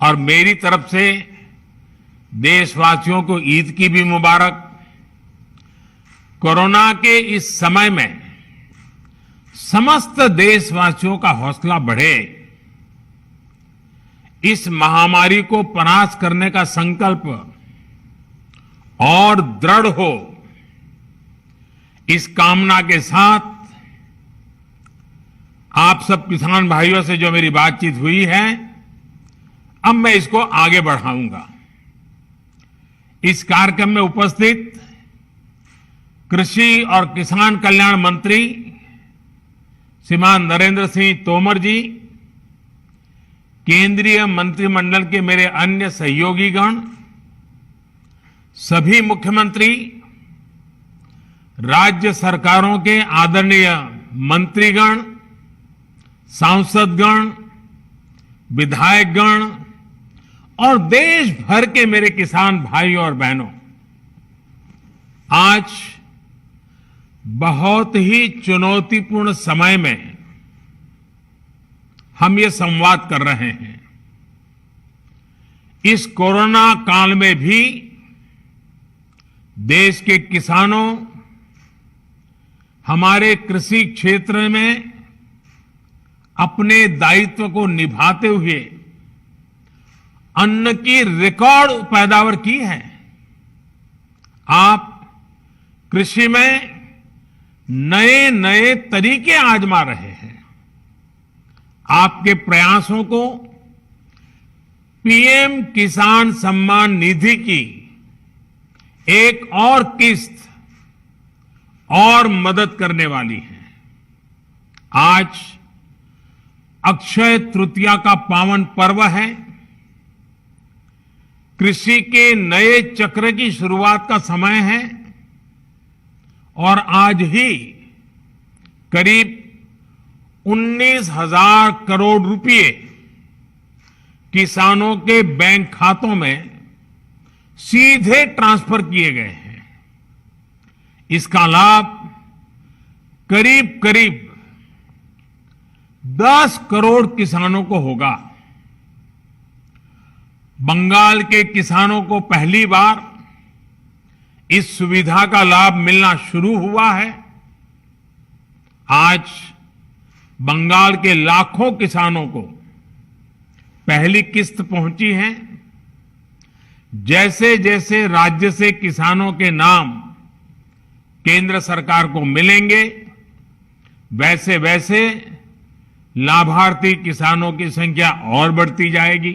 और मेरी तरफ से देशवासियों को ईद की भी मुबारक। कोरोना के इस समय में समस्त देशवासियों का हौसला बढ़े, इस महामारी को परास्त करने का संकल्प और दृढ़ हो, इस कामना के साथ आप सब किसान भाइयों से जो मेरी बातचीत हुई है, अब मैं इसको आगे बढ़ाऊंगा। इस कार्यक्रम में उपस्थित कृषि और किसान कल्याण मंत्री श्रीमान नरेंद्र सिंह तोमर जी, केंद्रीय मंत्रिमंडल के मेरे अन्य सहयोगीगण, सभी मुख्यमंत्री, राज्य सरकारों के आदरणीय मंत्रीगण, सांसदगण, विधायकगण और देश भर के मेरे किसान भाई और बहनों, आज बहुत ही चुनौतीपूर्ण समय में हम ये संवाद कर रहे हैं। इस कोरोना काल में भी देश के किसानों, हमारे कृषि क्षेत्र में अपने दायित्व को निभाते हुए अन्न की रिकॉर्ड पैदावार की है। आप कृषि में नए नए तरीके आजमा रहे हैं। आपके प्रयासों को पीएम किसान सम्मान निधि की एक और किस्त और मदद करने वाली है। आज अक्षय तृतीया का पावन पर्व है। कृषि के नए चक्र की शुरुआत का समय है, और आज ही करीब 19,000 करोड़ रुपए किसानों के बैंक खातों में सीधे ट्रांसफर किए गए हैं। इसका लाभ करीब करीब 10 करोड़ किसानों को होगा। बंगाल के किसानों को पहली बार इस सुविधा का लाभ मिलना शुरू हुआ है। आज बंगाल के लाखों किसानों को पहली किस्त पहुंची है। जैसे जैसे राज्य से किसानों के नाम केंद्र सरकार को मिलेंगे, वैसे वैसे लाभार्थी किसानों की संख्या और बढ़ती जाएगी।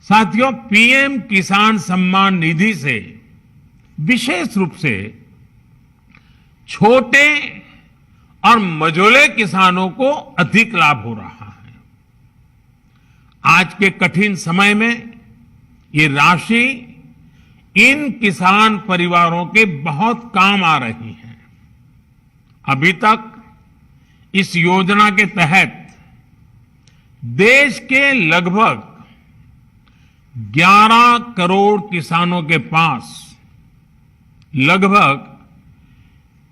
साथियों, पीएम किसान सम्मान निधि से विशेष रूप से छोटे और मझोले किसानों को अधिक लाभ हो रहा है। आज के कठिन समय में ये राशि इन किसान परिवारों के बहुत काम आ रही है। अभी तक इस योजना के तहत देश के लगभग 11 करोड़ किसानों के पास लगभग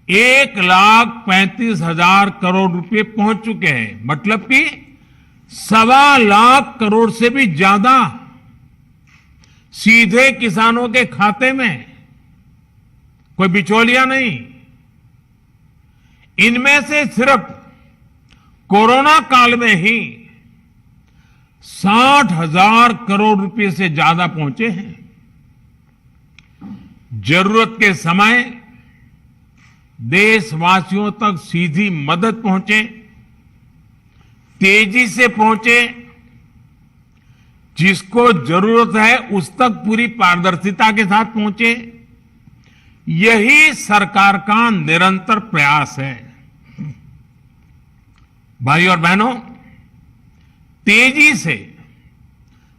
1,35,000 करोड़ रुपए पहुंच चुके हैं। मतलब कि 1.25 लाख करोड़ से भी ज्यादा सीधे किसानों के खाते में, कोई बिचौलिया नहीं। इनमें से सिर्फ कोरोना काल में ही 60,000 करोड़ रुपए से ज्यादा पहुंचे हैं। जरूरत के समय देशवासियों तक सीधी मदद पहुंचे, तेजी से पहुंचे, जिसको जरूरत है उस तक पूरी पारदर्शिता के साथ पहुंचे, यही सरकार का निरंतर प्रयास है। भाई और बहनों, तेजी से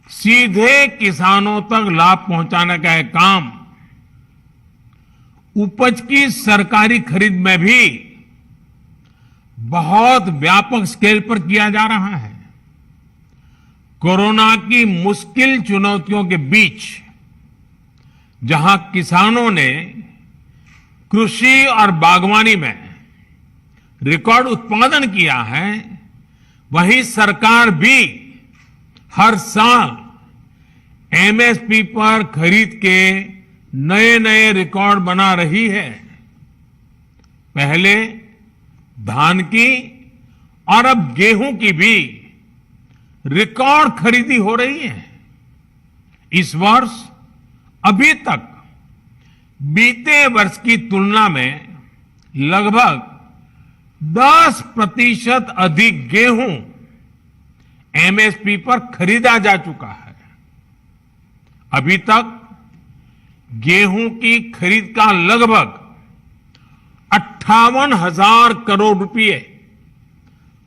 सीधे किसानों तक लाभ पहुंचाने का यह काम उपज की सरकारी खरीद में भी बहुत व्यापक स्केल पर किया जा रहा है। कोरोना की मुश्किल चुनौतियों के बीच जहां किसानों ने कृषि और बागवानी में रिकॉर्ड उत्पादन किया है, वहीं सरकार भी हर साल एमएसपी पर खरीद के नए नए रिकॉर्ड बना रही है। पहले धान की और अब गेहूं की भी रिकॉर्ड खरीदी हो रही है। इस वर्ष अभी तक बीते वर्ष की तुलना में लगभग 10% अधिक गेहूं एमएसपी पर खरीदा जा चुका है। अभी तक गेहूं की खरीद का लगभग 58,000 करोड़ रुपए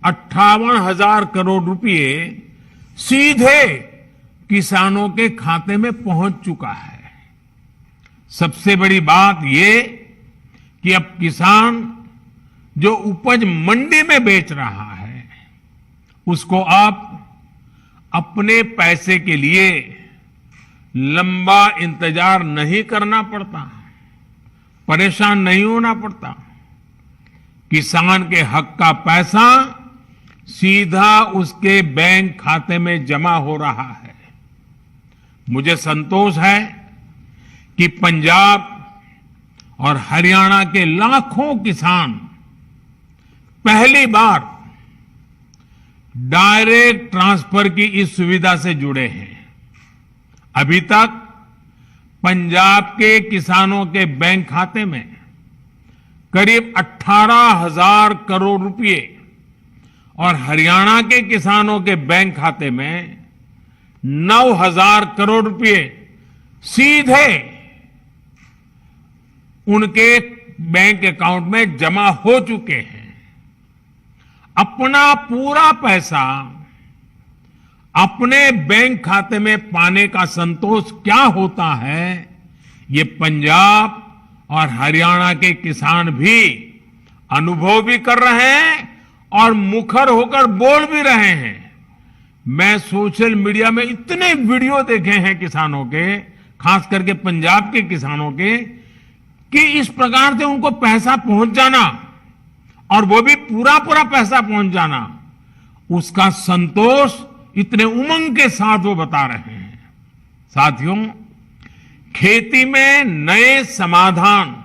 58,000 करोड़ रुपए सीधे किसानों के खाते में पहुंच चुका है। सबसे बड़ी बात ये कि अब किसान जो उपज मंडी में बेच रहा है, उसको अब अपने पैसे के लिए लंबा इंतजार नहीं करना पड़ता, परेशान नहीं होना पड़ता। किसान के हक का पैसा सीधा उसके बैंक खाते में जमा हो रहा है। मुझे संतोष है कि पंजाब और हरियाणा के लाखों किसान पहली बार डायरेक्ट ट्रांसफर की इस सुविधा से जुड़े हैं। अभी तक पंजाब के किसानों के बैंक खाते में करीब 18,000 करोड़ रुपए और हरियाणा के किसानों के बैंक खाते में 9,000 करोड़ रुपए सीधे उनके बैंक अकाउंट में जमा हो चुके हैं। अपना पूरा पैसा अपने बैंक खाते में पाने का संतोष क्या होता है, ये पंजाब और हरियाणा के किसान भी अनुभव भी कर रहे हैं और मुखर होकर बोल भी रहे हैं। मैं सोशल मीडिया में इतने वीडियो देखे हैं किसानों के, खास करके पंजाब के किसानों के, कि इस प्रकार से उनको पैसा पहुंच जाना और वो भी पूरा पूरा पैसा पहुंच जाना, उसका संतोष इतने उमंग के साथ वो बता रहे हैं। साथियों, खेती में नए समाधान,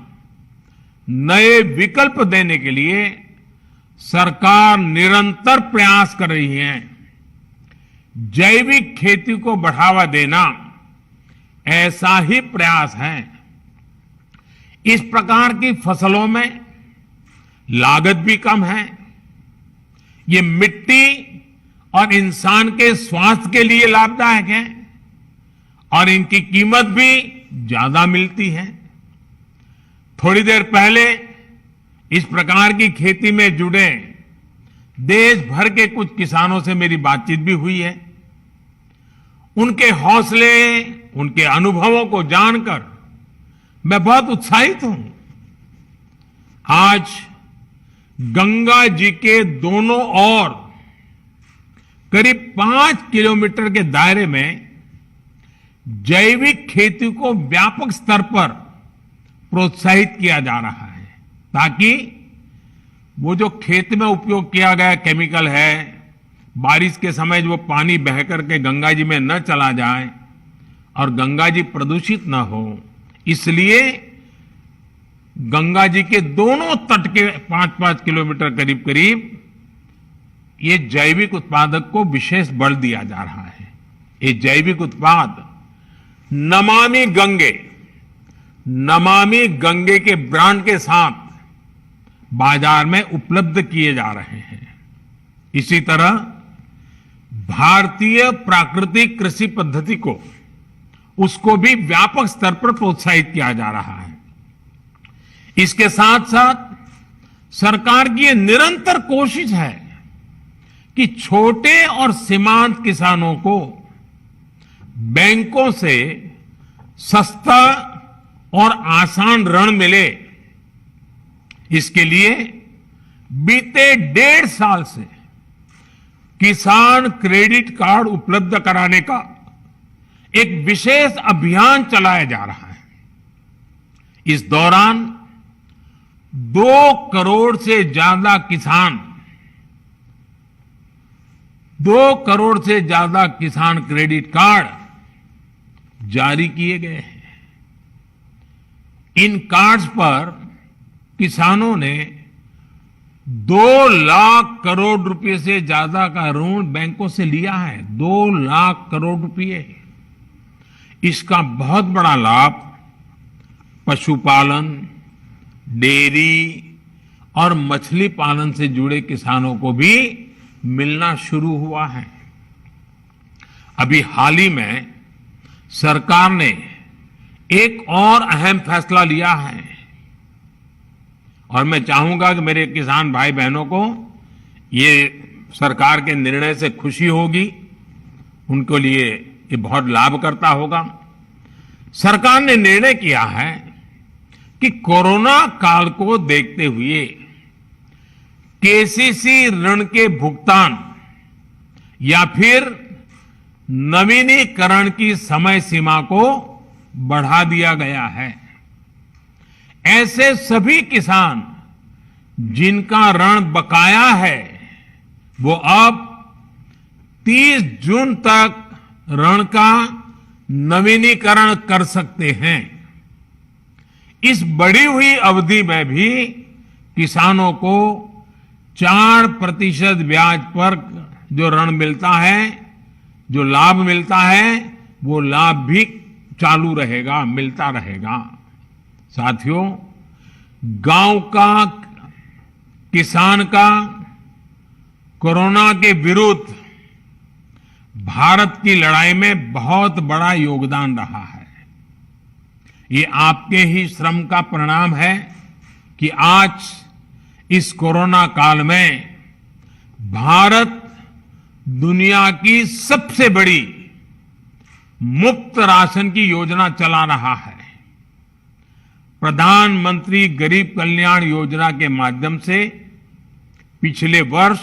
नए विकल्प देने के लिए सरकार निरंतर प्रयास कर रही है। जैविक खेती को बढ़ावा देना ऐसा ही प्रयास है। इस प्रकार की फसलों में लागत भी कम है, ये मिट्टी और इंसान के स्वास्थ्य के लिए लाभदायक है और इनकी कीमत भी ज्यादा मिलती है। थोड़ी देर पहले इस प्रकार की खेती में जुड़े देश भर के कुछ किसानों से मेरी बातचीत भी हुई है। उनके हौसले, उनके अनुभवों को जानकर मैं बहुत उत्साहित हूं। आज गंगा जी के दोनों ओर करीब 5 किलोमीटर के दायरे में जैविक खेती को व्यापक स्तर पर प्रोत्साहित किया जा रहा है, ताकि वो जो खेत में उपयोग किया गया केमिकल है, बारिश के समय जो पानी बह करके गंगा जी में न चला जाए और गंगा जी प्रदूषित न हो, इसलिए गंगा जी के दोनों तट के 5-5 किलोमीटर करीब करीब ये जैविक उत्पादक को विशेष बल दिया जा रहा है। ये जैविक उत्पाद नमामि गंगे के ब्रांड के साथ बाजार में उपलब्ध किए जा रहे हैं। इसी तरह भारतीय प्राकृतिक कृषि पद्धति को उसको भी व्यापक स्तर पर प्रोत्साहित किया जा रहा है। इसके साथ साथ सरकार की ये निरंतर कोशिश है कि छोटे और सीमांत किसानों को बैंकों से सस्ता और आसान ऋण मिले। इसके लिए बीते 1.5 साल से किसान क्रेडिट कार्ड उपलब्ध कराने का एक विशेष अभियान चलाया जा रहा है। इस दौरान 2 करोड़ से ज्यादा किसान क्रेडिट कार्ड जारी किए गए हैं। इन कार्ड्स पर किसानों ने 2 लाख करोड़ रुपए से ज्यादा का ऋण बैंकों से लिया है। 2 लाख करोड़ रुपए। इसका बहुत बड़ा लाभ पशुपालन, डेयरी और मछली पालन से जुड़े किसानों को भी मिलना शुरू हुआ है। अभी हाल ही में सरकार ने एक और अहम फैसला लिया है और मैं चाहूंगा कि मेरे किसान भाई बहनों को ये सरकार के निर्णय से खुशी होगी, उनके लिए ये बहुत लाभकर्ता होगा। सरकार ने निर्णय किया है कि कोरोना काल को देखते हुए केसीसी ऋण के भुगतान या फिर नवीनीकरण की समय सीमा को बढ़ा दिया गया है। ऐसे सभी किसान जिनका ऋण बकाया है वो अब 30 जून तक ऋण का नवीनीकरण कर सकते हैं। इस बढ़ी हुई अवधि में भी किसानों को 4% ब्याज पर जो ऋण मिलता है, जो लाभ मिलता है, वो लाभ भी चालू रहेगा, मिलता रहेगा। साथियों, गांव का किसान का कोरोना के विरुद्ध भारत की लड़ाई में बहुत बड़ा योगदान रहा है। ये आपके ही श्रम का परिणाम है कि आज इस कोरोना काल में भारत दुनिया की सबसे बड़ी मुफ्त राशन की योजना चला रहा है। प्रधानमंत्री गरीब कल्याण योजना के माध्यम से पिछले वर्ष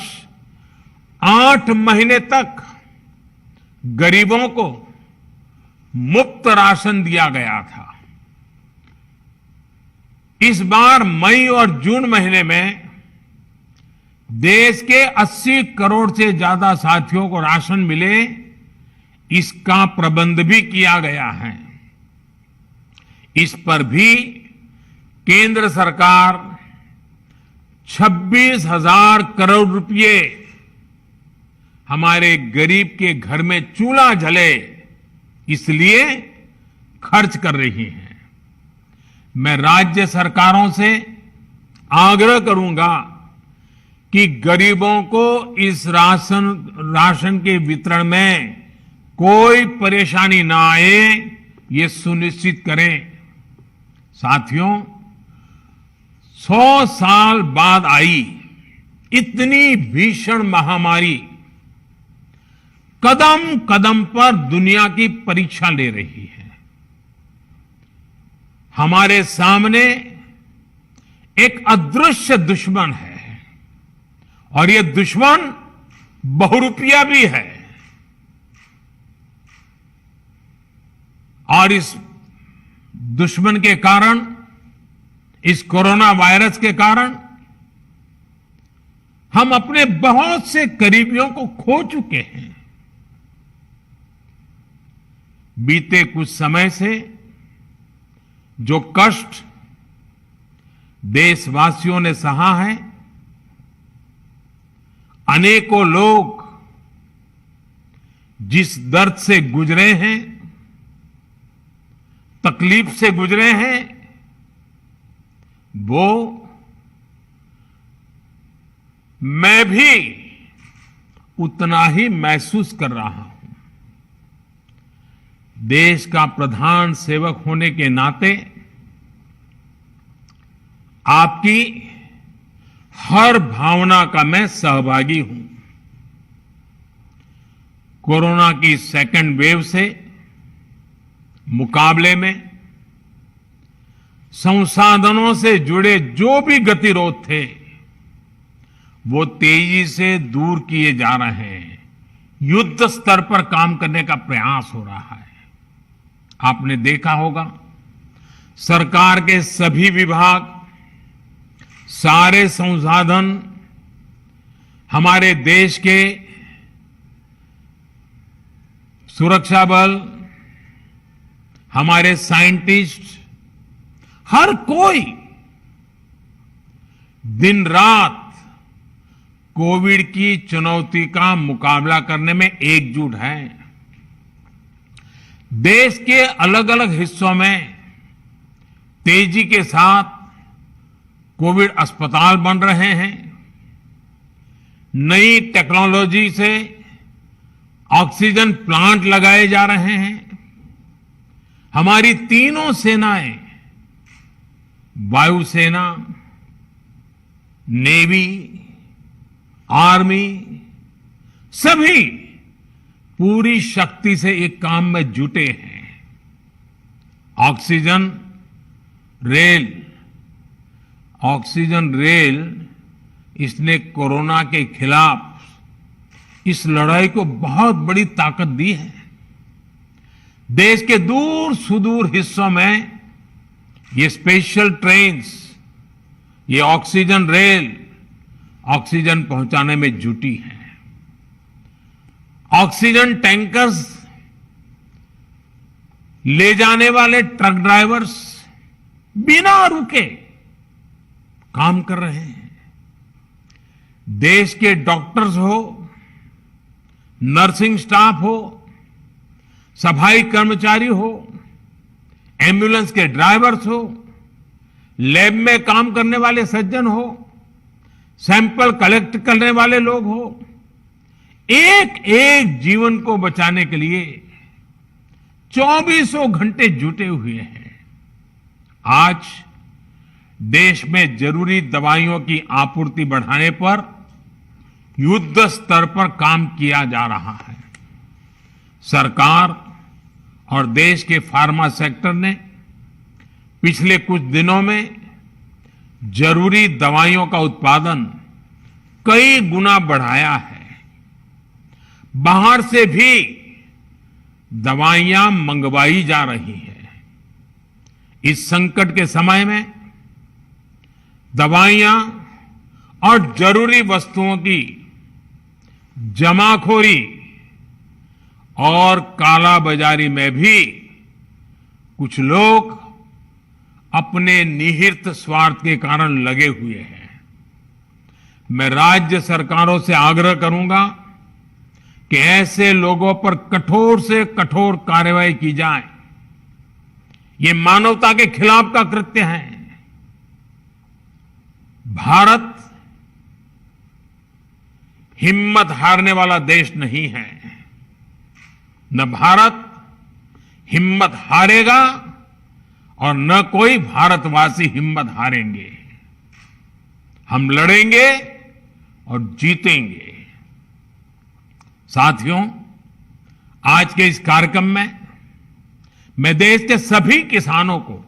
8 महीने तक गरीबों को मुफ्त राशन दिया गया था। इस बार मई और जून महीने में देश के 80 करोड़ से ज्यादा साथियों को राशन मिले, इसका प्रबंध भी किया गया है। इस पर भी केंद्र सरकार 26,000 करोड़ रुपए हमारे गरीब के घर में चूल्हा जले इसलिए खर्च कर रही है। मैं राज्य सरकारों से आग्रह करूंगा कि गरीबों को इस राशन के वितरण में कोई परेशानी ना आए, ये सुनिश्चित करें। साथियों, 100 साल बाद आई इतनी भीषण महामारी कदम कदम पर दुनिया की परीक्षा ले रही है। हमारे सामने एक अदृश्य दुश्मन है और ये दुश्मन बहुरूपिया भी है। और इस दुश्मन के कारण इस कोरोना वायरस के कारण हम अपने बहुत से करीबियों को खो चुके हैं। बीते कुछ समय से जो कष्ट देशवासियों ने सहा है, अनेकों लोग जिस दर्द से गुजरे हैं, तकलीफ से गुजरे हैं, वो मैं भी उतना ही महसूस कर रहा हूं। देश का प्रधान सेवक होने के नाते आपकी हर भावना का मैं सहभागी हूं। कोरोना की सेकंड वेव से मुकाबले में संसाधनों से जुड़े जो भी गतिरोध थे, वो तेजी से दूर किए जा रहे हैं। युद्ध स्तर पर काम करने का प्रयास हो रहा है। आपने देखा होगा, सरकार के सभी विभाग, सारे संसाधन, हमारे देश के सुरक्षा बल, हमारे साइंटिस्ट, हर कोई दिन रात कोविड की चुनौती का मुकाबला करने में एकजुट है। देश के अलग अलग हिस्सों में तेजी के साथ कोविड अस्पताल बन रहे हैं। नई टेक्नोलॉजी से ऑक्सीजन प्लांट लगाए जा रहे हैं। हमारी तीनों सेनाएं, वायुसेना, नेवी, आर्मी, सभी पूरी शक्ति से एक काम में जुटे हैं। ऑक्सीजन रेल इसने कोरोना के खिलाफ इस लड़ाई को बहुत बड़ी ताकत दी है। देश के दूर सुदूर हिस्सों में ये स्पेशल ट्रेन्स, ये ऑक्सीजन रेल ऑक्सीजन पहुंचाने में जुटी हैं। ऑक्सीजन टैंकर्स ले जाने वाले ट्रक ड्राइवर्स बिना रुके काम कर रहे हैं। देश के डॉक्टर्स हो, नर्सिंग स्टाफ हो, सफाई कर्मचारी हो, एम्बुलेंस के ड्राइवर्स हो, लैब में काम करने वाले सज्जन हो, सैंपल कलेक्ट करने वाले लोग हो, एक एक जीवन को बचाने के लिए 24 घंटे जुटे हुए हैं। आज देश में जरूरी दवाइयों की आपूर्ति बढ़ाने पर युद्ध स्तर पर काम किया जा रहा है। सरकार और देश के फार्मा सेक्टर ने पिछले कुछ दिनों में जरूरी दवाइयों का उत्पादन कई गुना बढ़ाया है। बाहर से भी दवाइयां मंगवाई जा रही हैं। इस संकट के समय में दवाइयां और जरूरी वस्तुओं की जमाखोरी और कालाबाजारी में भी कुछ लोग अपने निहित स्वार्थ के कारण लगे हुए हैं। मैं राज्य सरकारों से आग्रह करूंगा कि ऐसे लोगों पर कठोर से कठोर कार्रवाई की जाए। ये मानवता के खिलाफ का कृत्य है। भारत हिम्मत हारने वाला देश नहीं है। न भारत हिम्मत हारेगा और न कोई भारतवासी हिम्मत हारेंगे। हम लड़ेंगे और जीतेंगे। साथियों, आज के इस कार्यक्रम में मैं देश के सभी किसानों को,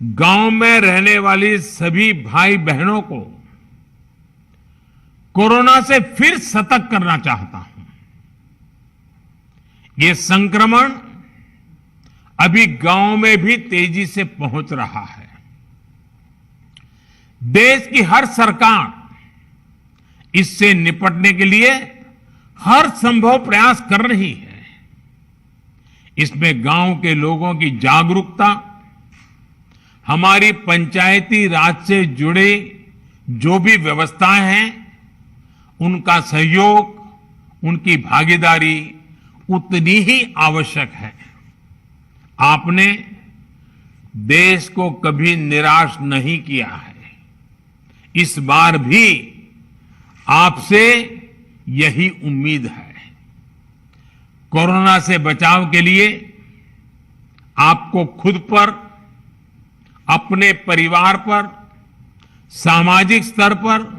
गांव में रहने वाली सभी भाई बहनों को कोरोना से फिर सतर्क करना चाहता हूं। ये संक्रमण अभी गांव में भी तेजी से पहुंच रहा है। देश की हर सरकार इससे निपटने के लिए हर संभव प्रयास कर रही है। इसमें गांव के लोगों की जागरूकता, हमारी पंचायती राज से जुड़े जो भी व्यवस्थाएं हैं, उनका सहयोग, उनकी भागीदारी उतनी ही आवश्यक है। आपने देश को कभी निराश नहीं किया है। इस बार भी आपसे यही उम्मीद है। कोरोना से बचाव के लिए आपको खुद पर, अपने परिवार पर, सामाजिक स्तर पर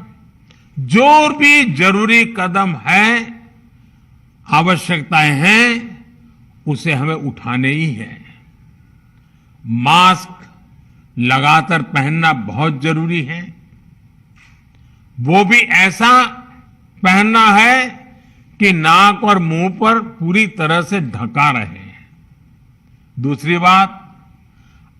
जो भी जरूरी कदम है, आवश्यकताएं हैं, उसे हमें उठाने ही है। मास्क लगातार पहनना बहुत जरूरी है। वो भी ऐसा पहनना है कि नाक और मुंह पर पूरी तरह से ढका रहे। दूसरी बात,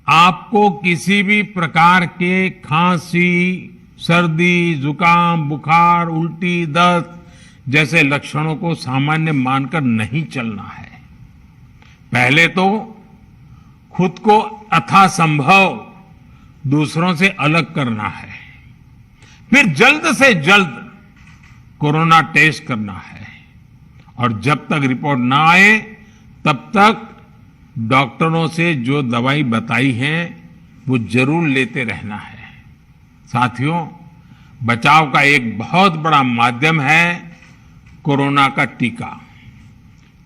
आपको किसी भी प्रकार के खांसी, सर्दी, जुकाम, बुखार, उल्टी, दस्त जैसे लक्षणों को सामान्य मानकर नहीं चलना है। पहले तो खुद को यथासंभव दूसरों से अलग करना है, फिर जल्द से जल्द कोरोना टेस्ट करना है, और जब तक रिपोर्ट ना आए तब तक डॉक्टरों से जो दवाई बताई है वो जरूर लेते रहना है। साथियों, बचाव का एक बहुत बड़ा माध्यम है कोरोना का टीका।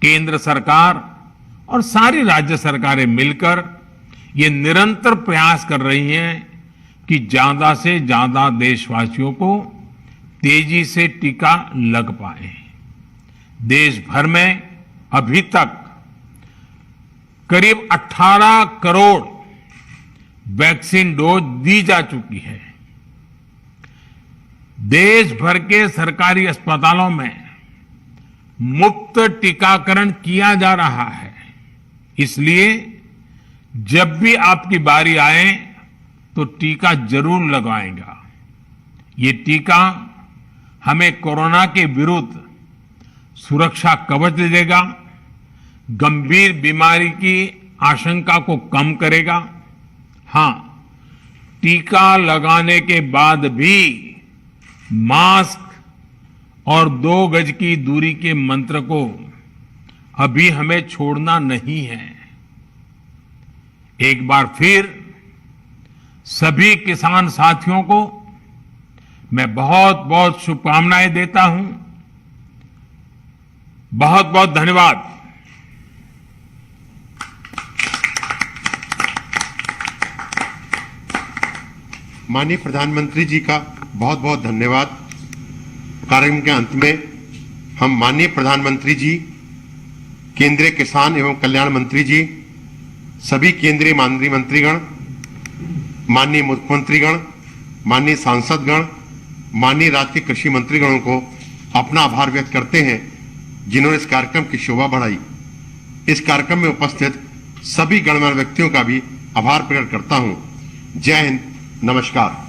केंद्र सरकार और सारी राज्य सरकारें मिलकर ये निरंतर प्रयास कर रही हैं कि ज्यादा से ज्यादा देशवासियों को तेजी से टीका लग पाए। देश भर में अभी तक करीब 18 करोड़ वैक्सीन डोज दी जा चुकी है। देश भर के सरकारी अस्पतालों में मुफ्त टीकाकरण किया जा रहा है। इसलिए जब भी आपकी बारी आए तो टीका जरूर लगवाएगा। ये टीका हमें कोरोना के विरुद्ध सुरक्षा कवच देगा, गंभीर बीमारी की आशंका को कम करेगा। हां, टीका लगाने के बाद भी मास्क और 2 गज की दूरी के मंत्र को अभी हमें छोड़ना नहीं है। एक बार फिर सभी किसान साथियों को मैं बहुत बहुत शुभकामनाएं देता हूं। बहुत बहुत धन्यवाद। माननीय प्रधानमंत्री जी का बहुत बहुत धन्यवाद। कार्यक्रम के अंत में हम माननीय प्रधानमंत्री जी, केंद्रीय किसान एवं कल्याण मंत्री जी, सभी केंद्रीय माननीय मंत्रीगण, माननीय मुख्यमंत्रीगण, माननीय सांसदगण, माननीय राज्य के कृषि मंत्रीगणों को अपना आभार व्यक्त करते हैं जिन्होंने इस कार्यक्रम की शोभा बढ़ाई। इस कार्यक्रम में उपस्थित सभी गणमान्य व्यक्तियों का भी आभार प्रकट करता हूं। जय हिंद, नमस्कार।